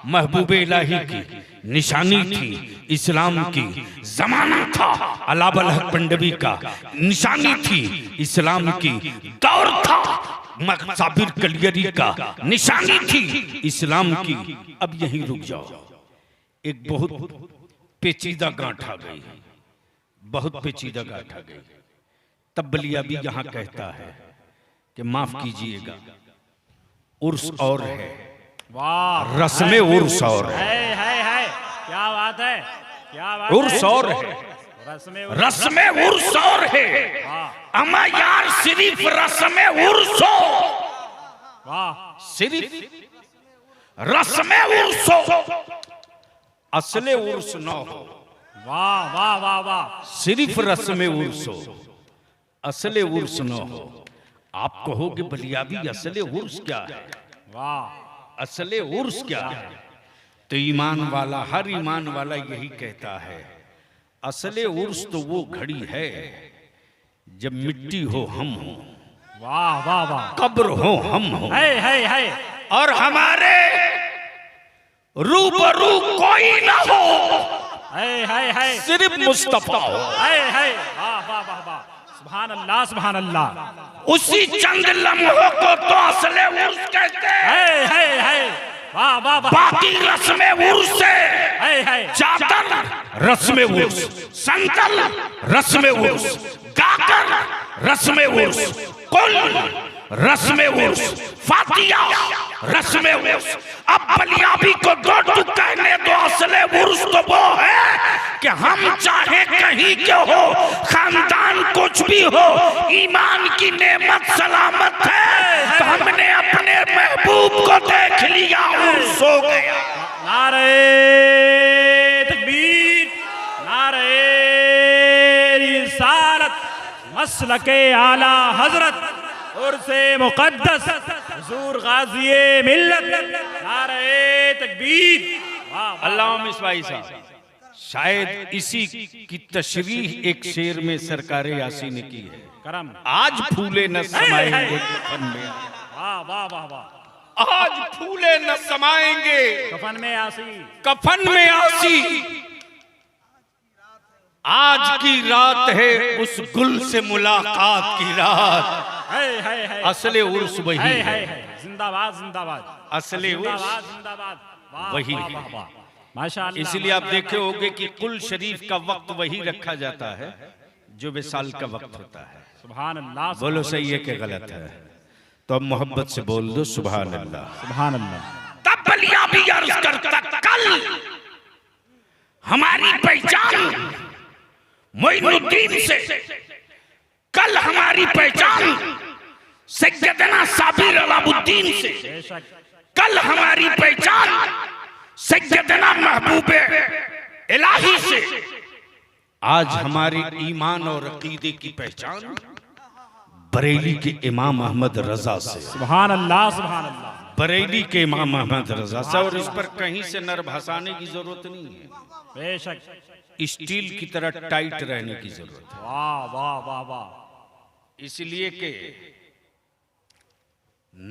महबूब इलाही की, निशानी थी इस्लाम की, जमाना था अलावल हक पंडवी का, निशानी थी इस्लाम की, दौर था साबिर कलियरी का, निशानी थी इस्लाम की। अब यहीं रुक जाओ, एक बहुत पेचीदा गांठ आ गई, बहुत पेचीदा गांठ आ गई। तब बलियाबी यहाँ कहता है कि माफ कीजिएगा, उर्स और है, वाह, रस्में उर्स और है, क्या बात है, क्या बात उर्स और है, रस्में उर्स और है, अमा यार सिर्फ रस्में उर्स हो, वाह, सिर्फ रस्में उर्स हो, असले उर्स न हो। वाह वाह वाह वाह। सिर्फ रस्म उर्स हो, असले उर्स न हो। आप कहोगे बलियाबी असले उर्स क्या है, वाह। असले उर्स क्या है? तो ईमान वाला, हर ईमान वाला यही कहता है, असले उर्स तो वो घड़ी है जब मिट्टी हो हम हो, वाह वाह वाह। कब्र हो हम हो, है और हमारे रूबरू कोई ना हो, है सिर्फ मुस्तफा हो। है। वाह वाह वाह वाह। सुभान अल्लाह सुभान अल्लाह। उसी चंद लम्हों को तो असले उर्स कहते हैं। है। वाह वाह वाह। बाकी रस्म उर्स से है। चादर रस्म उर्स, संकल रस्म उर्स, गाकर रस्म उर्स, कुल रस्म उर्स, फातिया रस्म उर्स। अब बलियाबी को दो टुक कहने दो, असले उर्स तो वो है कि हम चाहे कहीं के हो, खानदान कुछ भी हो, ईमान की नेमत सलामत है तो हमने अपने महबूब को देख लिया, उर्स हो गया। नारे तकबीर, नारे रिसालत, मसलके आला हजरत उर्से मुकद्दस हुजूर गाज़िए मिल्लत, नारे तकबीर। अल्लाह मिसबाई साहब, शायद इसी की तशरीह एक शेर में सरकारे यासी ने की है। करम। आज फूले न समाएंगे कफन में, वाह वाह वाह वाह। आज फूले न समाएंगे कफन में आसी, कफन में आसी, आज की रात है उस गुल से मुलाकात की रात। है। असले उर्स वही है, जिंदाबाद जिंदाबाद, असले उर्स जिंदाबाद जिंदाबाद। वाह, वही वाह, है। वाह, वाह। माशाअल्लाह। इसलिए आप देखे होंगे कि कुल शरीफ का वक्त वही रखा जाता है जो विसाल का वक्त होता है। सुभान अल्लाह। बोलो सही है कि गलत है? तो अब मोहब्बत से बोल दो सुभान अल्लाह। सुभान अल्लाह। तब बलियाबी अर्ज करता, कल हमारी पहचान मोइनुद्दीन से, कल हमारी पहचान सैयदना साबिर अलाउद्दीन से, बेशक। कल हमारी पहचान सैयदना महबूबे इलाही से, आज हमारी ईमान और अकीदे की पहचान बरेली के इमाम अहमद रजा से। सुभान अल्लाह सुभान अल्लाह। बरेली के इमाम अहमद रजा से। और इस पर कहीं से नर भसाने की जरूरत नहीं है, बेशक। स्टील की तरह टाइट रहने की जरूरत है। वाह वाह वाह वाह। इसलिए कि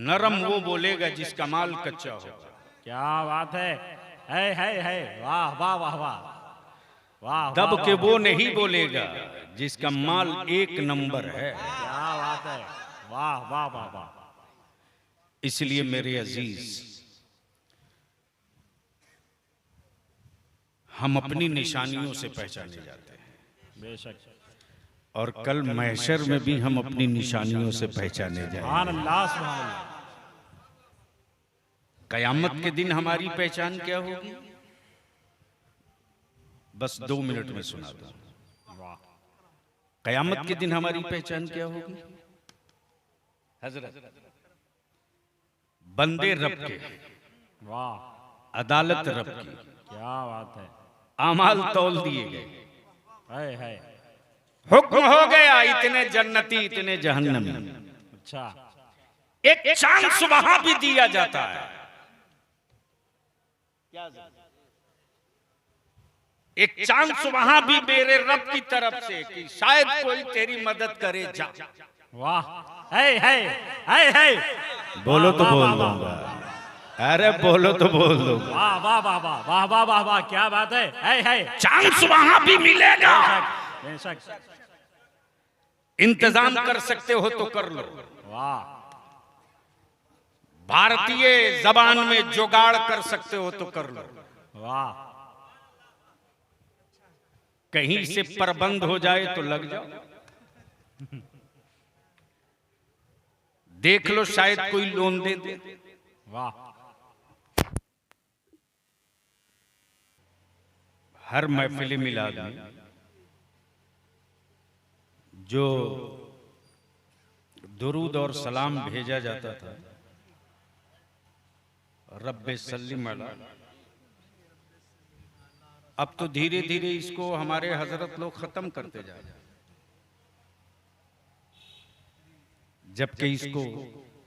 नरम वो बोलेगा जिसका माल कच्चा होगा। क्या बात है। वाह वाह वाह वाह वाह। दब वाह, के वाह, वो नहीं बोलेगा जिसका माल एक नंबर है। क्या बात है। वाह वाह वाह वाह। इसलिए मेरे अजीज, हम अपनी निशानियों से पहचाने जाते हैं, बेशक। और कल महशर में भी हम अपनी निशानियों से पहचाने जाएंगे। सुभान अल्लाह सुभान अल्लाह। कयामत के दिन हमारी पहचान क्या होगी? बस 2 मिनट में सुना दो। वाह। कयामत के दिन हमारी पहचान क्या होगी? हजरत, बंदे रब के, वाह। अदालत रब की, क्या बात है। आमाल तौल दिए गए, है। हुक्म हो गया इतने जन्नती इतने जहन्नमी। अच्छा। एक चांस वहां भी दिया जाता है, एक चांस वहां भी मेरे रब की तरफ से कि शायद कोई तेरी मदद करे, जा। वाह। है। बोलो तो वाह, बोल वाह, वाह, दूंगा, अरे बोलो तो बोल दूंगा। वाह वाह वाह वाह वाह वाह वाह वाह। क्या बात है। चांस वहां भी मिलेगा, बेशक। इंतजाम कर सकते हो तो कर लो। वाह। भारतीय जबान में जुगाड़ कर सकते हो तो कर लो। वाह। कहीं से प्रबंध हो जाए तो लग जाओ, देख लो शायद कोई लोन दे दे। वाह। हर महफिल मिलाद में जो दुरूद और सलाम भेजा जाता था, रब्बे सल्लिम अला अब तो धीरे धीरे इसको हमारे हजरत लोग खत्म करते जा रहे हैं, जबकि इसको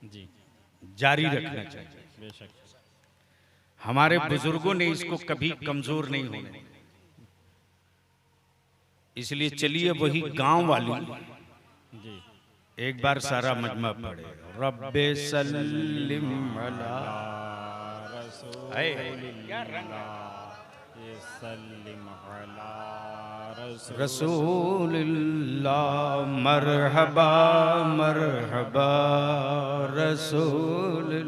जी जारी रखना चाहिए। बेशक। हमारे बुजुर्गों ने इसको कभी कमजोर नहीं होने दिया। इसलिए चलिए वही गांव वाली जी एक बार सारा मजमा पढ़े, रब्बे सल्लिम अला क्या रंग रसूलुल्लाह, मरहबा मरहबा रसूलुल्लाह,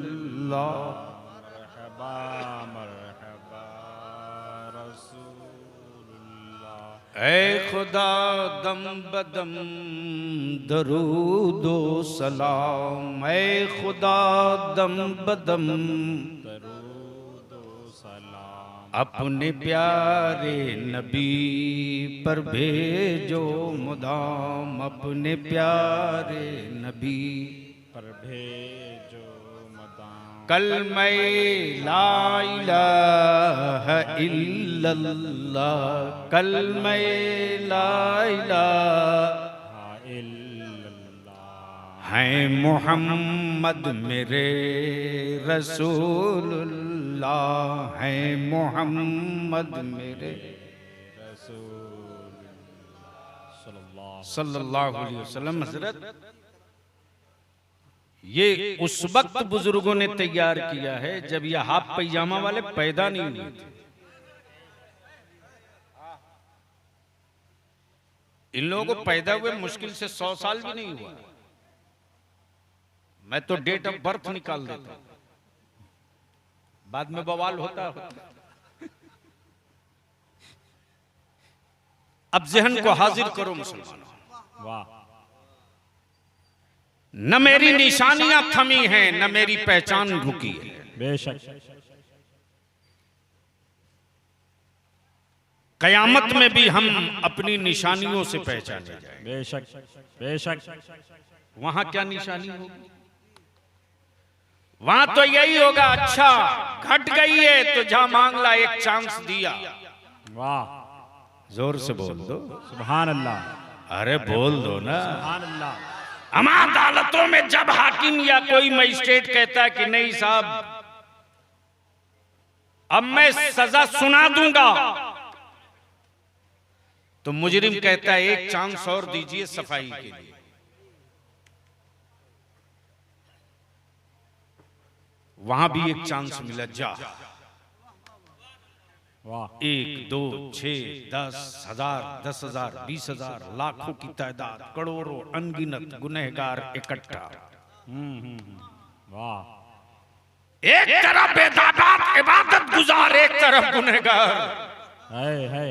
मरहबा मरहबा रसूलुल्लाह। ऐ खुदा दम बदम दरूदो सलाम, ऐ खुदा दम बदम दरूदो सलाम अपने प्यारे नबी पर भेजो मुदाम, अपने प्यारे नबी पर भेजो मदाम। कलमे ला इलाहा इल्लल्लाह, कलमे ला इलाहा इल्लल्लाह है मुहम्मद मेरे रसूलुल्लाह, है मुहम्मद मेरे सल्लल्लाहु अलैहि वसल्लम। हजरत ये उस वक्त बुजुर्गों ने तैयार किया है जब ये हाफ पैजामा वाले पैदा नहीं हुए थे। इन लोगों को पैदा हुए मुश्किल से 100 साल भी नहीं हुआ। मैं तो डेट ऑफ बर्थ निकाल देता हूं, बाद में बवाल होता। अब जहन को हाजिर करो मुसलमानों, वाह। न मेरी निशानियां थमी हैं, न मेरी पहचान रुकी है। बेशक। कयामत में भी हम अपनी निशानियों से पहचाने जाएंगे। बेशक बेशक। वहां क्या निशानी होगी? वहां तो यही होगा, अच्छा घट गई है तो जा मांग ला, एक चांस दिया। वाह, जोर से बोल दो सुभान अल्लाह। अरे बोल दो ना। सुभान अल्लाह। हम अदालतों में जब हाकिम या कोई मजिस्ट्रेट कहता है कि नहीं साहब अब मैं सजा सुना दूंगा, तो मुजरिम कहता है एक चांस और दीजिए सफाई के लिए। वहां भी एक चांस मिला, जा। वाह। 1 2 6 10 हजार 10,000 20,000 लाखों की तादाद, करोड़ों अनगिनत गुनहगार इकट्ठा। वाह। एक तरफ बेदाबाद इबादत गुजार, एक तरफ गुनहगार। है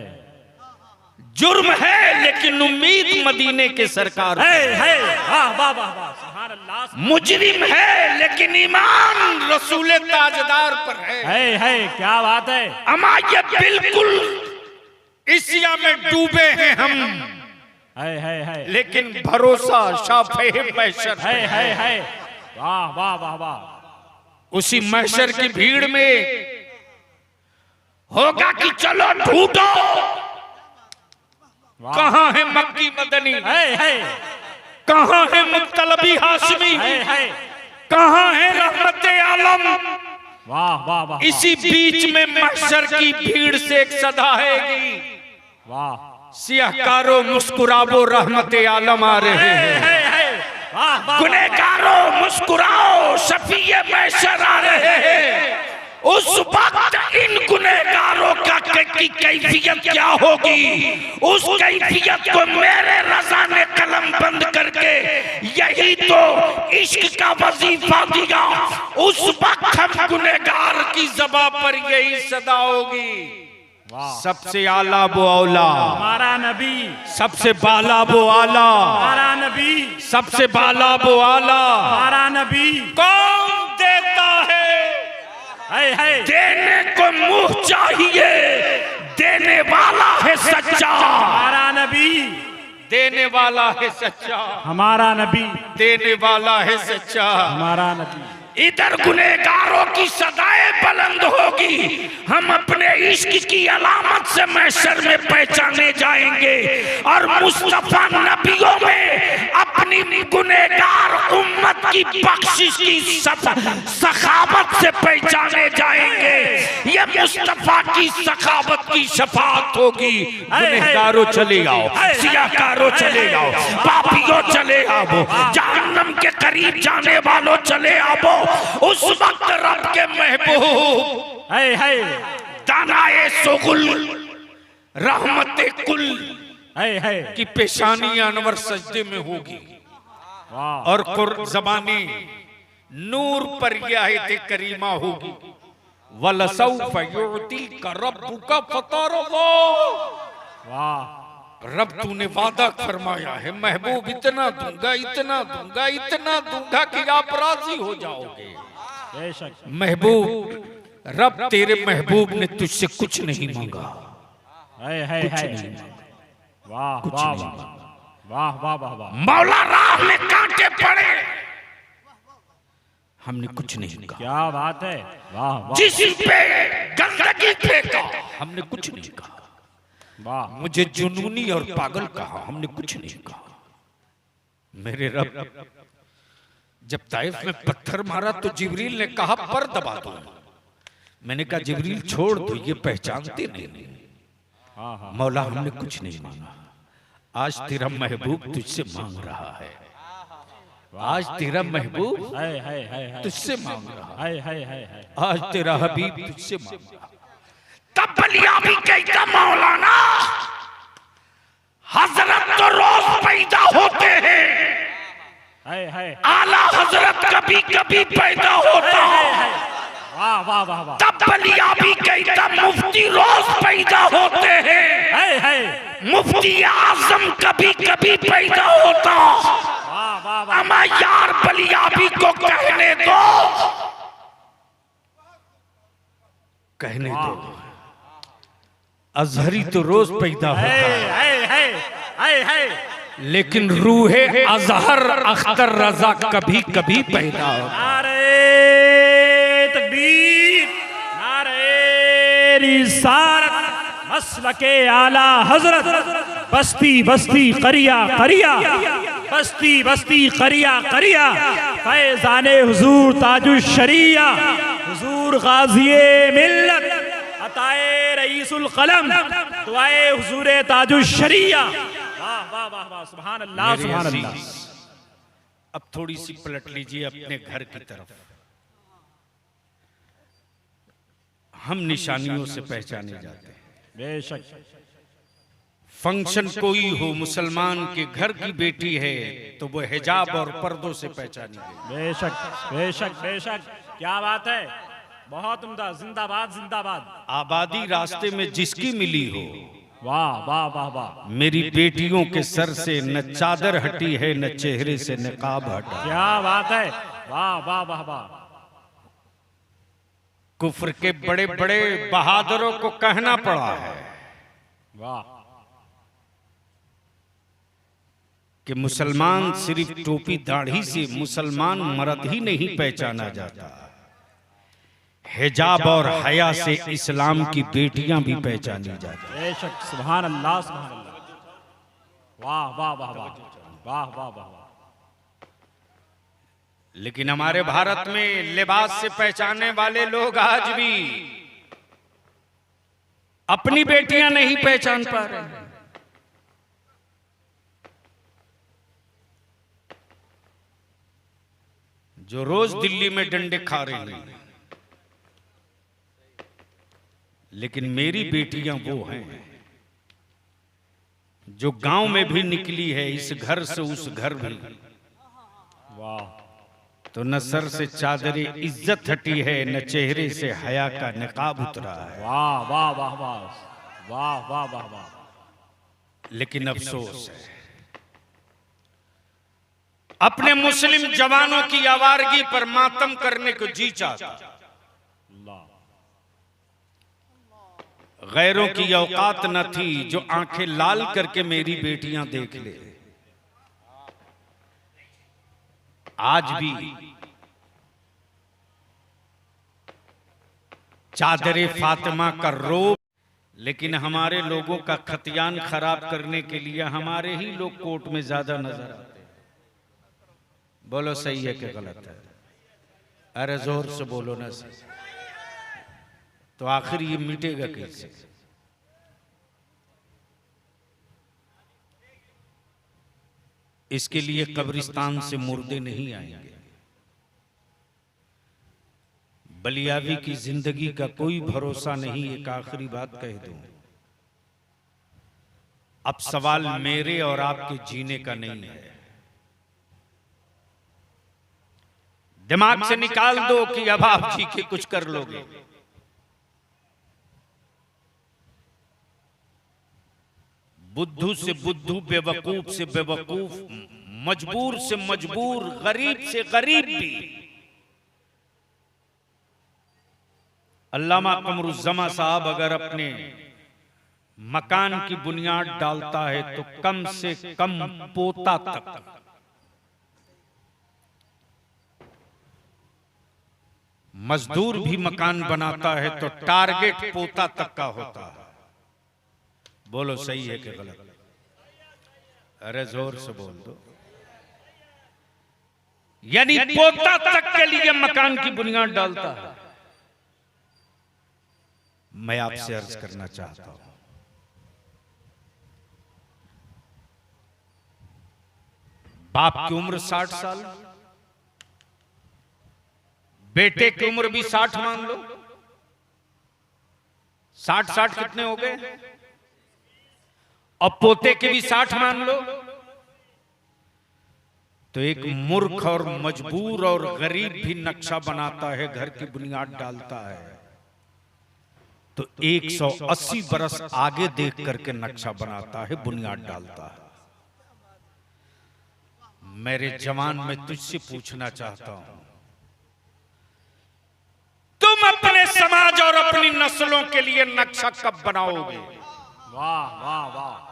जुर्म है लेकिन उम्मीद मदीने के सरकार है। वाह वाह वाह वाह, सुभान अल्लाह। मुजरिम है लेकिन ईमान रसूल ताजदार पर है। क्या बात है। अमा ये बिल्कुल इसिया में डूबे हैं हम, है लेकिन भरोसा शाफे महशर है। वाह वाह वाह वाह। उसी महशर की भीड़ में होगा कि चलो ढूंढो कहां है मक्की मदनी, कहां है मुत्तलबी हाशमी, कहां है रहमत आलम। वाह वाह वाह। इसी बीच में महशर की भीड़ से एक सदा हैगी, वाह। सियाहकारो मुस्कुराबो रहमत आलम आ रहे हैं। गुनहगारो मुस्कुराओ शफीए महशर आ रहे हैं। उस वक्त इन गुनहगारों की कैफियत क्या होगी, उस कैफियत को मेरे रज़ा ने कलम बंद करके यही तो इश्क का वजीफा दिया। उस वक्त हम गुनहगार की ज़बां पर यही सदा होगी, सबसे आला वो औला हमारा नबी, सबसे बाला वो आला हमारा नबी, सबसे बाला वो आला हमारा नबी। कौन देता है? देने को मुंह चाहिए, देने वाला है सच्चा। हमारा नबी, देने वाला है सच्चा। हमारा नबी, देने वाला है सच्चा। हमारा नबी। इधर गुनहगारों की सदाएं बुलंद होगी। हम अपने इश्क की अलामत से महशर में पहचाने जाएंगे और मुस्तफा नबियों में अपनी गुनहगार उम्मत की बख्शिश की सखावत से पहचाने जाएंगे। ये मुस्तफा की सखावत की शफाअत होगी। गुनहगारों चले आओ, सियाकारों चले आओ, पापियों चले आओ, जहन्नम के करीब जाने वालों चले आओ। उस वक्त रब के महबूब दानाए सुगुल रहमते कुल की पेशानी अनवर सजदे में होगी और जबानी नूर पर आयत करीमा होगी। वलसौफ युअतिका रब्बुका फतरदा। रब तूने वादा फरमाया है महबूब इतना दूंगा, इतना दूंगा, इतना दूंगा कि आप राजी हो जाओगे। महबूब रब तेरे महबूब ने तुझसे कुछ नहीं मांगा। वाह वाह वाह वाह वाह। मौला राह में कांटे पड़े, हमने कुछ नहीं कहा। क्या बात है, वाह वाह। जिस पे गंदगी फेंका, हमने कुछ नहीं कहा। वाह। मुझे जुनूनी और पागल कहा, हमने कुछ नहीं कहा। मेरे रब जब ताइफ में पत्थर मारा तो जिब्रील ने कहा पर दबा दो। मैंने कहा जिब्रील छोड़ दो, ये पहचानते नहीं। मौला हमने कुछ नहीं मांगा। आज तेरा महबूब तुझसे मांग रहा है। आज तेरा महबूब तुझसे मांग रहा है। आज तेरा हबीब तुझसे मांग रहा है। तब बलिया भी कहता मौलाना हजरत तो रोज पैदा होते हैं, आला हजरत कभी कभी पैदा होता है। वाह वाह वाह वाह। तब बलिया भी कहता मुफ्ती रोज पैदा होते हैं, मुफ्ती आजम कभी कभी पैदा होता। अमा यार बलिया भी को कहने दो, कहने दो। अजहरी तो रोज पैदा होता है, लेकिन रूहे अजहर अख्तर रजा कभी कभी पैदा होता। नारे तकबीर, नारे रिसालत, मसलके आला हजरत, बस्ती बस्ती करिया करिया, बस्ती बस्ती करिया करिया, फैज़ाने हुजूर ताजुल शरिया, हुजूर गाज़िए मिल्लत, अताए रईसुल कलम, दुआए हुजूर ताजुल शरिया। वाह वाह वाह वाह, सुभान अल्लाह सुभान अल्लाह। अब थोड़ी सी पलट लीजिए अपने घर की तरफ। हम निशानियों से पहचाने जाते हैं। बेशक। फंक्शन कोई हो, मुसलमान के घर की बेटी है तो वो हिजाब और पर्दों से पहचानी गई। बेशक बेशक बेशक, क्या बात है, बहुत उम्दा। जिंदाबाद जिंदाबाद। आबादी रास्ते में जिसकी मिली हो, वाह वाह वाह वाह। मेरी बेटियों के सर से न चादर हटी है, न चेहरे से निकाब हटा। क्या बात है, वाह वाह वाह वाह। कुफ्र के बड़े बड़े बहादुरों को कहना पड़ा है वाह कि मुसलमान सिर्फ टोपी दाढ़ी से मुसलमान मर्द ही नहीं पहचाना जाता, हिजाब और हया से इस्लाम की बेटियां भी पहचानी जाती। बेशक, सुभान अल्लाह सुभान अल्लाह। वाह वाह वाह वाह वाह वाह वाह वाह। लेकिन हमारे भारत में लिबास से पहचानने वाले लोग आज भी अपनी बेटियां नहीं पहचान पा रहे। जो रोज दिल्ली में डंडे खा रही हैं, लेकिन मेरी बेटियां वो हैं जो गांव में भी निकली है, इस घर से उस घर भी। वाह। तो न सर से चादरे इज्जत हटी है, न चेहरे से हया का निकाब उतरा है। वाह वाह वाह वाह वाह वाह वाह वाह। लेकिन अफसोस है, अपने मुस्लिम जवानों की आवारगी पर मातम करने को जी चाहता, गैरों की औकात न थी जो आंखें लाल करके मेरी बेटियां देख ले। आज भी चादरे फातिमा का रोब, लेकिन हमारे लोगों का खतियान खराब करने के लिए हमारे ही लोग कोर्ट में ज्यादा नजर आते हैं। बोलो सही है कि गलत है? अरे जोर से बोलो ना सही। तो आखिर ये मिटेगा कैसे? इसके लिए कब्रिस्तान से मुर्दे नहीं आएंगे। बलियावी की जिंदगी का कोई भरोसा नहीं। एक आखिरी बात कह दूं, अब सवाल मेरे और आपके जीने का नहीं है। दिमाग से निकाल दो कि अब आप जी के कुछ कर लोगे। बुद्धू से बुद्धू, बेवकूफ से बेवकूफ, मजबूर से मजबूर, गरीब से गरीब भी अल्लामा कमरुज़्ज़मा साहब अगर अपने मकान की बुनियाद डालता है तो कम से कम पोता तक, मजदूर भी मकान बनाता है तो टारगेट पोता तक का होता है। बोलो सही है कि गलत? अरे जोर से बोल दो। यानी पोता तक के लिए मकान की बुनियाद डालता है। मैं आपसे अर्ज करना चाहता हूं, बाप की उम्र 60 साल, बेटे की उम्र भी 60 मान लो। 60 कितने हो गए? और पोते के भी 60 मान लो। तो एक मूर्ख और मजबूर और गरीब भी नक्शा बनाता है, घर की बुनियाद डालता है, तो 180 बरस आगे देख करके नक्शा बनाता है, बुनियाद डालता है। मेरे जवान, मैं तुझसे पूछना चाहता हूं, तुम अपने समाज और अपनी नस्लों के लिए नक्शा कब बनाओगे? वाह वाह वाह।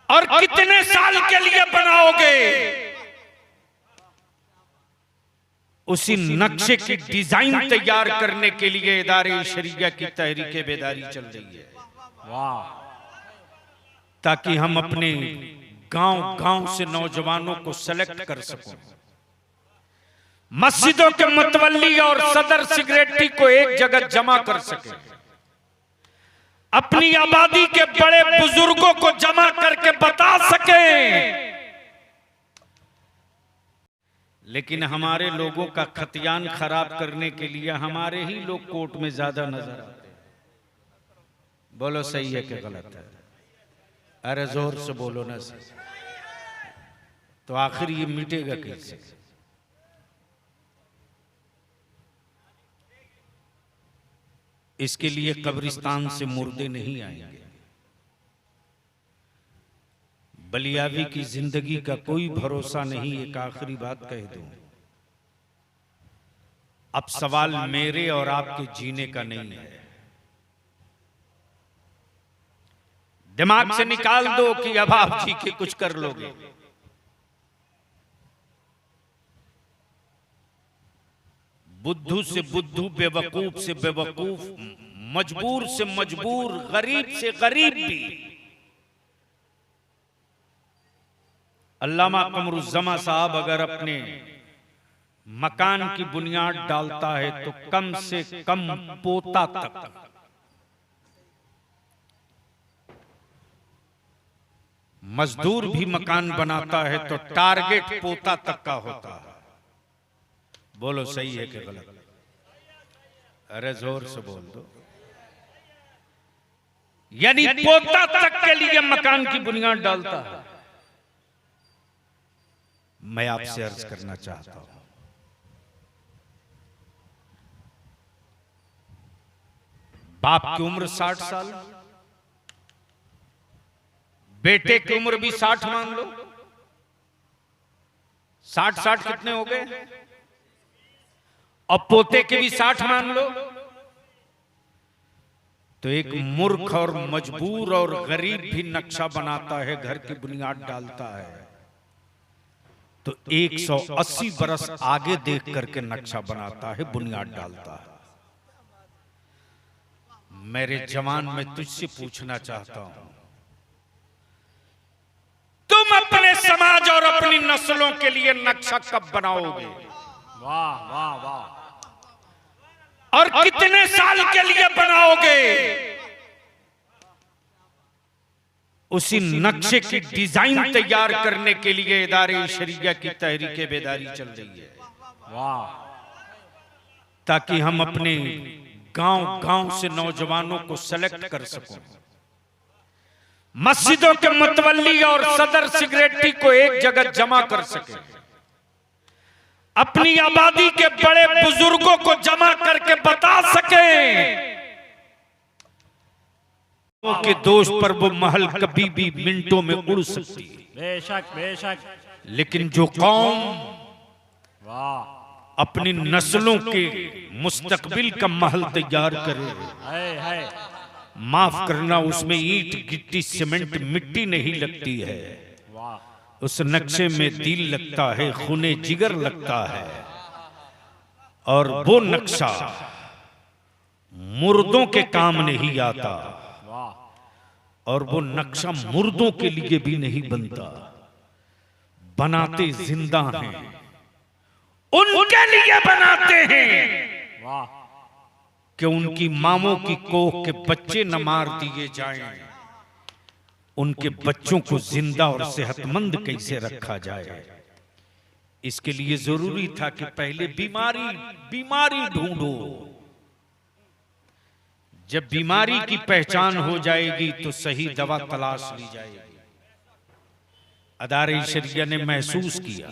और कितने साल के लिए बनाओगे? उसी नक्शे की डिजाइन तैयार करने के लिए इदारे शरिया की तहरीक बेदारी चल रही है। वाह। ताकि हम अपने गांव-गांव से नौजवानों को सेलेक्ट कर सकें, मस्जिदों के मुतवल्ली और सदर सिगरेटी को एक जगह जमा कर सके, अपनी आबादी के बड़े बुजुर्गों को जमा करके बता सके। लेकिन हमारे लोगों का खतियान खराब करने के लिए हमारे ही लोग कोर्ट में ज्यादा नजर आते हैं। बोलो सही है कि गलत है? अरे जोर से बोलो ना सही। तो आखिर ये मिटेगा कैसे? इसके लिए कब्रिस्तान से मुर्दे नहीं आएंगे। बलियावी की जिंदगी का कोई भरोसा नहीं। एक आखिरी बात कह दूं, अब सवाल मेरे और आपके जीने का नहीं है। दिमाग से निकाल दो कि अब आप जी के कुछ कर लोगे। बुद्धू से बुद्धू, बेवकूफ से बेवकूफ, मजबूर से मजबूर, गरीब से गरीब भी अल्लामा कमरुज़्ज़मा साहब अगर अपने मकान की बुनियाद डालता है तो कम से कम पोता तक, मजदूर भी मकान बनाता है तो टारगेट पोता तक का होता है। बोलो सही है कि गलत? अरे जोर से बोल दो। यानी पोता तक के लिए मकान की बुनियाद डालता है। मैं आपसे अर्ज करना चाहता हूं, बाप की उम्र 60 साल, बेटे की उम्र भी 60 मान लो। 60 कितने हो गए? और पोते के भी 60 मान लो। तो एक मूर्ख और मजबूर और गरीब भी नक्शा बनाता है, घर की बुनियाद डालता है, तो 180 बरस आगे देख करके नक्शा बनाता है, बुनियाद डालता है। मेरे जवान में तुझसे पूछना चाहता हूं, तुम अपने समाज और अपनी नस्लों के लिए नक्शा कब बनाओगे? वाह वाह वाह। और कितने साल के लिए बनाओगे? उसी नक्शे की डिजाइन तैयार करने के लिए इदारे शरिया की तहरीक बेदारी चल रही है। वाह। ताकि हम अपने गांव गांव से नौजवानों को सेलेक्ट कर सकें, मस्जिदों के मुतवल्ली और सदर सिगरेटी को एक जगह जमा कर सके, अपनी आबादी के बड़े बुजुर्गों को जमा करके बता सके के दोष पर वो महल कभी भी मिनटों में उड़ सकती है। बेशक बेशक। लेकिन जो कौम वाह अपनी नस्लों के मुस्तकबिल का महल तैयार करे, है माफ करना, उसमें ईंट गिट्टी सीमेंट मिट्टी नहीं लगती है। वाह। उस नक्शे में दिल लगता है, खूने जिगर लगता है। और वो नक्शा मुर्दों के काम नहीं आता, और वो नक्शा मुर्दों के लिए भी नहीं बनता, बनाते जिंदा हैं, उनके लिए बनाते हैं। वाह। कि उनकी मामों की कोख के बच्चे न मार दिए जाएं, उनके बच्चों को जिंदा और सेहतमंद कैसे रखा जाए। इसके लिए जरूरी था कि पहले बीमारी ढूंढो। जब बीमारी की पहचान हो जाएगी तो सही दवा तलाश ली जाएगी। अदारे शरिया ने महसूस किया,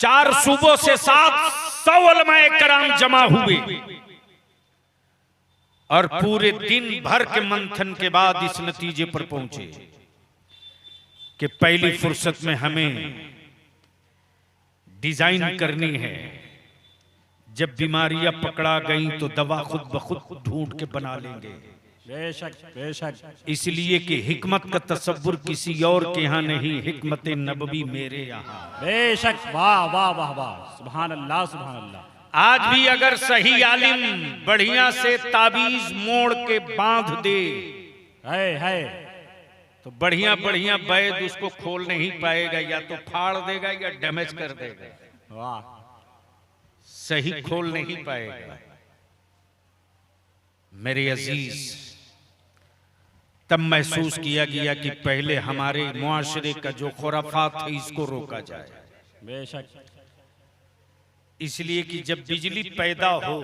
4 सूबों से 700 उलमाए कराम जमा हुए और पूरे दिन भर के मंथन के बाद इस नतीजे पर पहुंचे कि पहली फुर्सत में हमें डिजाइन करनी है। जब बीमारियां पकड़ा गई तो दवा खुद ब खुद ढूंढ के बना लेंगे। बेशक बेशक। इसलिए कि हिकमत का तसव्वुर किसी और के यहाँ नहीं, हिकमत नबवी मेरे यहाँ। बेशक। वाह वाह वाह वाह। सुभान अल्लाह सुभान अल्लाह। आज भी अगर सही आलिम बढ़िया से ताबीज मोड़ के बांध दे है तो बढ़िया बढ़िया वैद उसको खोल नहीं पाएगा, या तो फाड़ देगा या डैमेज कर देगा। वाह। सही खोल नहीं पाएगा। मेरे अजीज, तब महसूस किया गया कि पहले हमारे मुआशरे का जो खुराफात है इसको रोका जाए। बेशक। इसलिए कि जब बिजली पैदा हो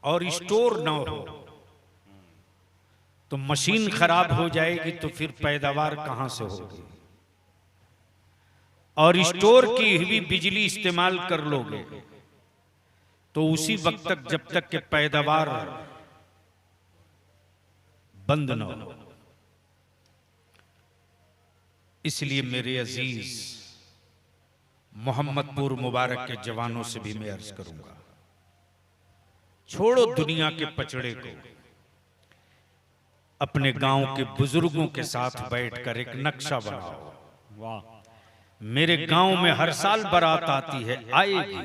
और स्टोर ना हो तो मशीन खराब हो जाएगी, तो फिर पैदावार कहां से होगी। और स्टोर की हुई बिजली इस्तेमाल कर लोगे तो उसी वक्त तक, जब तक के पैदावार बंद न हो। इसलिए मेरे अजीज, मोहम्मदपुर मुबारक के जवानों से भी मैं अर्ज करूंगा, छोड़ो दुनिया के पचड़े को, अपने गांव के बुजुर्गों के साथ बैठकर एक नक्शा बनाओ। वाह। मेरे गांव में हर साल बारात आती है, आएगी,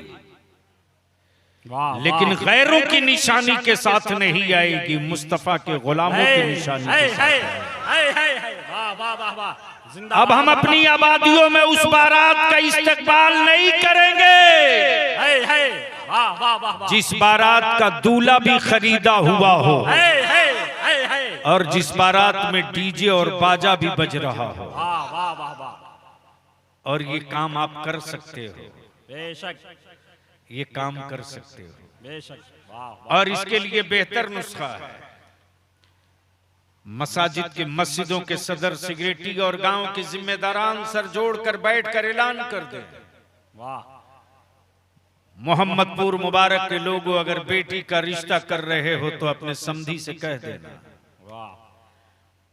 वाह। लेकिन गैरों की निशानी के साथ नहीं आएगी, मुस्तफा के गुलामों की निशानी के साथ। वाह वाह वाह वाह। अब हम अपनी आबादियों में उस बारात का इस्तकबाल नहीं करेंगे वाह वाह वाह। जिस बारात का दूल्हा भी खरीदा हुआ हो और जिस बारात में डीजे और बाजा भी बज रहा हो। वाह वाह वाह वाह। और ये काम आप कर सकते हो, बेशक। ये काम कर सकते हो। बेशक। वाह। और इसके लिए बेहतर नुस्खा है, मसाजिद के मस्जिदों के सदर सिगरेटी और गांव के जिम्मेदारान सर जोड़कर बैठकर ऐलान कर दें, वाह। मोहम्मदपुर मुबारक के लोगों, अगर बेटी का रिश्ता कर रहे हो तो अपने समधी से कह देना, वाह।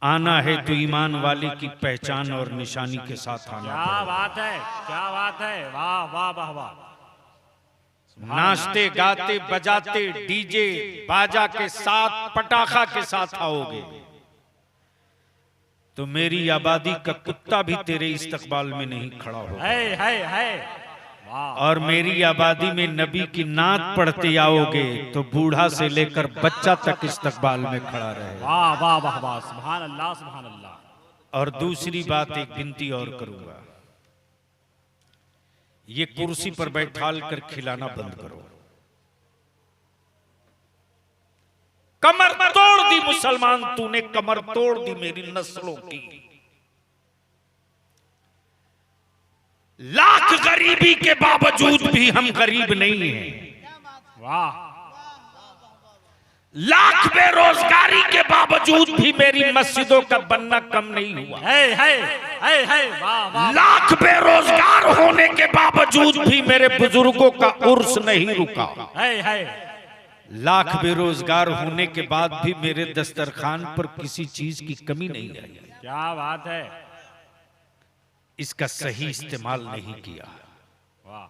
आना है तो ईमान वाले की पहचान और निशानी के साथ आना। क्या बात है, क्या बात है। वाह वाह वाह वाह। नाचते गाते बजाते डीजे बाजा के साथ, पटाखा के साथ आओगे तो मेरी आबादी का कुत्ता भी तेरे इस्तकबाल में नहीं खड़ा होगा। है और मेरी आबादी में नबी की नात पढ़ते आओगे तो बूढ़ा से लेकर बच्चा तक इस्तकबाल में खड़ा रहे। वाह वाह वाह वाह, सुभान अल्लाह सुभान अल्लाह। और दूसरी बात, एक विनती और करूंगा, ये कुर्सी पर बैठाल कर खिलाना बंद करो। कमर तोड़ दी मुसलमान, तूने कमर तोड़ दी मेरी नस्लों की। लाख गरीबी के बावजूद भी हम गरीब नहीं हैं। वाह, लाख बेरोजगारी के बावजूद भी मेरी मस्जिदों का बनना कम नहीं हुआ। है वाह वाह। लाख बेरोजगार होने के बावजूद भी मेरे बुजुर्गों का उर्स नहीं रुका। है लाख बेरोजगार होने के बाद भी मेरे दस्तरखान पर किसी चीज की कमी नहीं आई। क्या बात है। इसका सही इस्तेमाल नहीं किया, वाह,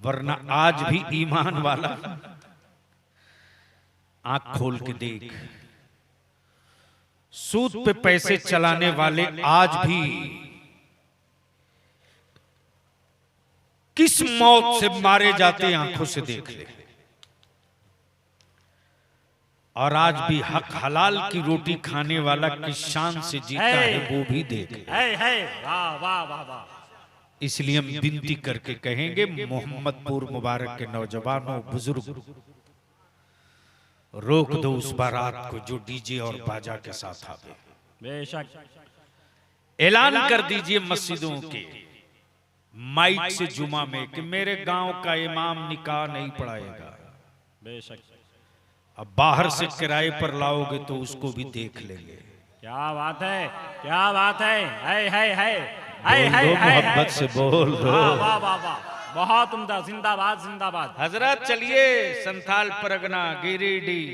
वरना आज भी ईमान वाला आंख खोल के देख, सूद पे पैसे चलाने वाले आज भी किस मौत से मारे जाते आंखों से देख ले। और आज भी हक हलाल की रोटी खाने वाला किस शान से जीता है वो भी देख ले। है वाह वाह वाह वाह। इसलिए हम विनती करके कहेंगे, मोहम्मदपुर मुबारक के नौजवानों बुजुर्ग, रोक दो उस बारात को जो डीजे और बाजा के साथ आवे। बेशक ऐलान कर दीजिए मस्जिदों के माइक से जुमा में कि मेरे गांव का इमाम निकाह नहीं पढ़ाएगा। बेशक। अब बाहर से किराए पर लाओगे तो उसको भी देख लेंगे। क्या बात है, क्या बात है। मोहब्बत से बोल दो। वाह वाह वाह वाह, बहुत उम्दा। जिंदाबाद जिंदाबाद। हजरत चलिए संथाल परगना गिरिडीह।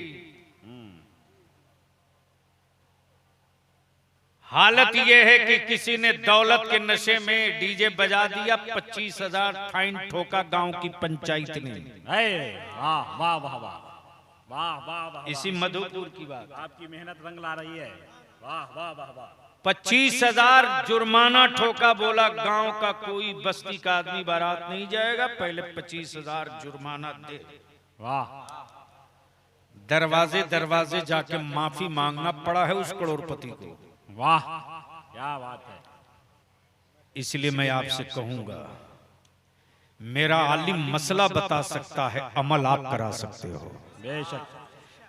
हालत यह है कि किसी ने दौलत के नशे में डीजे बजा दिया, 25,000 फाइन ठोका गांव की पंचायत ने। वाह वाह वाह वाह वाह वाह वाह। इसी मधुपुर की बात, आपकी मेहनत रंग ला रही है। वाह वाह वाह वाह। 25,000 जुर्माना ठोका, बोला गांव का कोई बस्ती का आदमी बारात नहीं जाएगा, पहले 25,000 जुर्माना दे। वाह। दरवाजे दरवाजे जाके माफी मांगना पड़ा है उस करोड़पति को। वाह, क्या बात है। इसलिए मैं आपसे कहूंगा, मेरा आलिम मसला बता सकता है, अमल आप करा सकते हो। बेशक।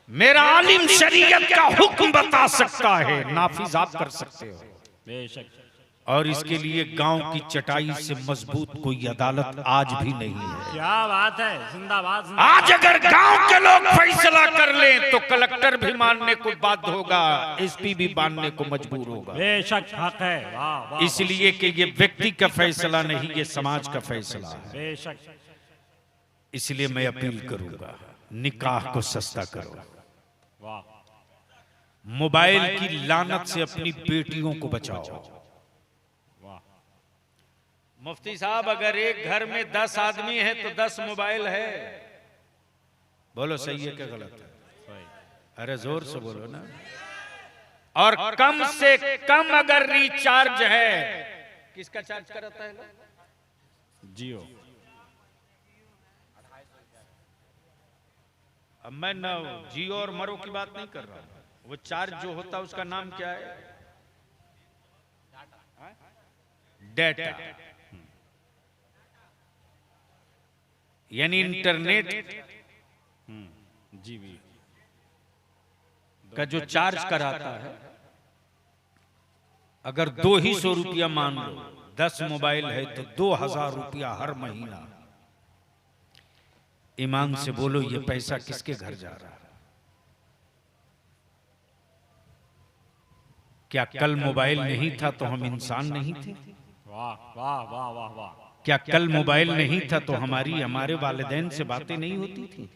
मेरा आलिम शरीयत का हुक्म बता सकता है, नाफिज आप कर सकते हो। बेशक। और इसके लिए गांव की चटाई से मजबूत कोई अदालत आज भी नहीं है। क्या बात है। जिंदाबाद जिंदाबाद। आज अगर गांव के लोग फैसला कर लें तो कलेक्टर भी मानने को बाध्य होगा, एसपी भी मानने को मजबूर होगा। बेशक हक है। वाह वाह। इसलिए कि ये व्यक्ति का फैसला नहीं, ये समाज का फैसला है। बेशक। इसलिए मैं अपील करूंगा, निकाह को सस्ता करो। वाह। मोबाइल की लानत से अपनी बेटियों को बचाओ। मुफ्ती साहब, अगर एक घर में 10 आदमी है तो 10 मोबाइल है। बोलो सही है क्या गलत है? अरे जोर से बोलो ना। और कम से कम अगर रिचार्ज है, किसका चार्ज कराता है? जियो। अब मैं न जियो और मरो की बात नहीं कर रहा हूं, वो चार्ज जो होता है उसका नाम क्या है? डेटा, यानी इंटरनेट जीबी का जो चार्ज कराता है। अगर 200 रुपया मान लो, 10 मोबाइल है तो 2,000 रुपया हर महीना। ईमान से बोलो, ये पैसा किसके घर जा रहा है? क्या कल मोबाइल नहीं था तो हम इंसान नहीं थे? वाह वाह वाह वाह वाह। क्या कल मोबाइल नहीं था तो हमारे वालिदैन से बातें नहीं होती थी?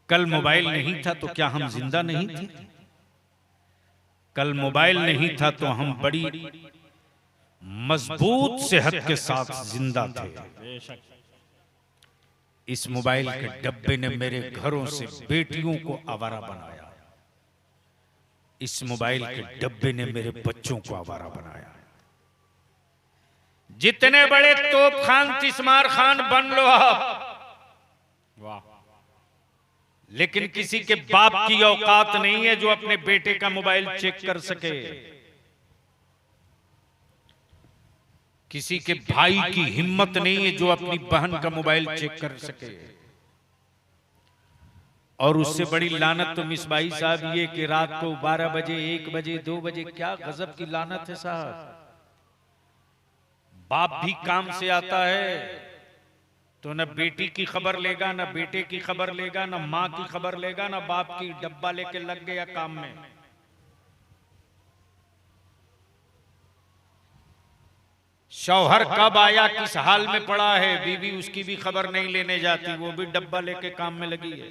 कल मोबाइल नहीं था तो क्या हम जिंदा नहीं थे? कल मोबाइल नहीं था तो हम बड़ी मजबूत सेहत के साथ जिंदा थे। इस मोबाइल के डब्बे ने मेरे घरों से बेटियों को आवारा बनाया। इस मोबाइल के डब्बे ने मेरे बच्चों को आवारा बनाया। जितने बड़े तोप खान तिस्मार खान बन लो आप, वाह, लेकिन किसी के बाप की औकात नहीं है जो अपने बेटे का मोबाइल चेक कर सके, किसी के भाई की हिम्मत नहीं है जो अपनी बहन का मोबाइल चेक कर सके। और उससे बड़ी लानत तो मिसबाई साहब ये कि रात को 12 बजे 1 बजे 2 बजे, क्या गजब की लानत है साहब। बाप भी काम से आता है तो न बेटी की खबर लेगा, न बेटे की खबर लेगा, न माँ की खबर लेगा, न बाप की, डब्बा लेके लग गया काम में। शौहर कब आया किस हाल में पड़ा है, बीवी उसकी भी खबर नहीं लेने जाती, वो भी डब्बा लेके काम में लगी है।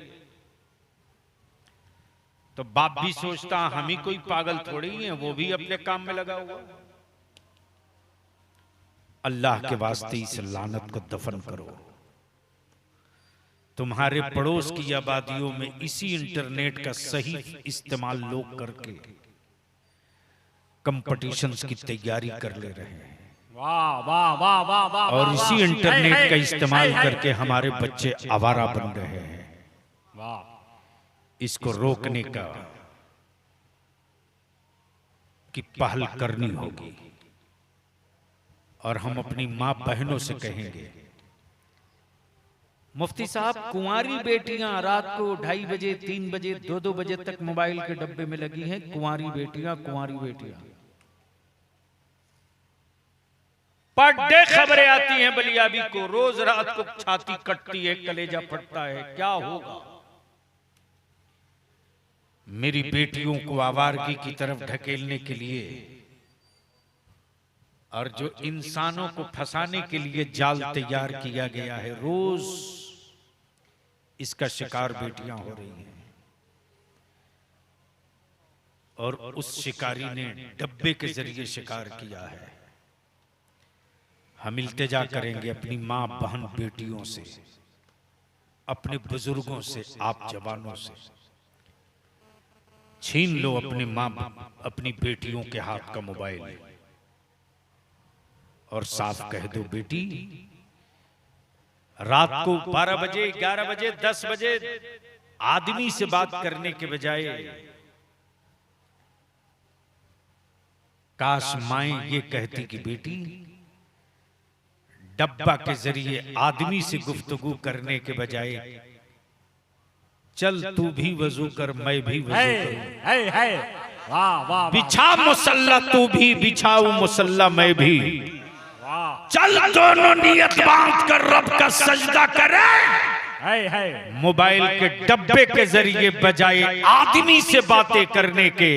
तो बाप भी सोचता हम ही कोई पागल थोड़ी है, वो भी अपने काम में लगा हुआ। अल्लाह के वास्ते इस लानत को दफन करो। तुम्हारे पड़ोस की आबादियों में इसी इंटरनेट का सही इस्तेमाल लोग करके कंपटीशंस की तैयारी कर ले रहे हैं, वाह वाह वाह वाह वाह, और इसी इंटरनेट का इस्तेमाल करके हमारे बच्चे आवारा बन रहे हैं। वाह, इसको रोकने का की पहल करनी होगी। और हम अपनी मां बहनों से कहेंगे, मुफ्ती साहब कुंवारी बेटियां रात को 2:30 बजे 3 बजे 2-2 बजे तक मोबाइल के डब्बे में लगी हैं। कुंवारी बेटियां पर डे खबरें आती हैं बलियाबी को, रोज रात को छाती कटती है, कलेजा फटता है, क्या होगा। मेरी बेटियों को आवारगी की तरफ ढकेलने के लिए और जो इंसानों को फंसाने के लिए जाल तैयार किया गया है, रोज इसका शिकार बेटियां हो रही हैं। और उस शिकारी ने डब्बे के जरिए शिकार किया है। हम इल्तिजा करेंगे अपनी मां बहन बेटियों से, अपने बुजुर्गों से, आप जवानों से, छीन लो अपनी मां अपनी बेटियों के हाथ का मोबाइल और साफ कह दो, बेटी रात को 12 बजे 11 बजे 10 बजे आदमी से बात करने के बजाय काश माएं ये कहती कि बेटी डब्बा के जरिए आदमी से गुफ्तगू करने के बजाय चल तू भी वजू कर मैं भी वजू करूं, वाह वाह, बिछा मुसल्ला तू भी बिछाऊं मुसल्ला मैं भी, चल दोनों नियत बांध कर रब का सजदा करें। मोबाइल के डब्बे के जरिए बजाय आदमी से बातें करने के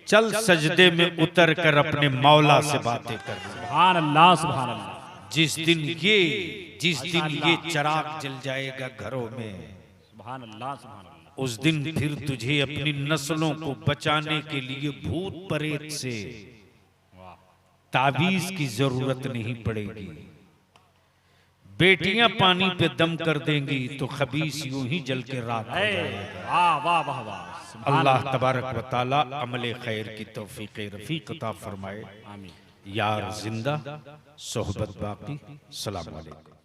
चल सजदे में उतर कर अपने मौला से बातें कर। सुभान अल्लाह सुभान अल्लाह। जिस दिन ये चिराग जल जाएगा घरों में, सुभान अल्लाह सुभान अल्लाह, उस दिन फिर तुझे अपनी नस्लों को बचाने के लिए भूत प्रेत से ताबीज की जरूरत नहीं पड़ेगी। बेटियां पानी पे दम कर देंगी तो खबीस यूं ही जल के राख हो जाएगा। वाह वाह वाह वाह। अल्लाह तबारक व तआला अमले खैर की तौफीक रफीक अता फरमाए। आमीन। यार जिंदा सोहबत बाकी। सलाम अलैकुम।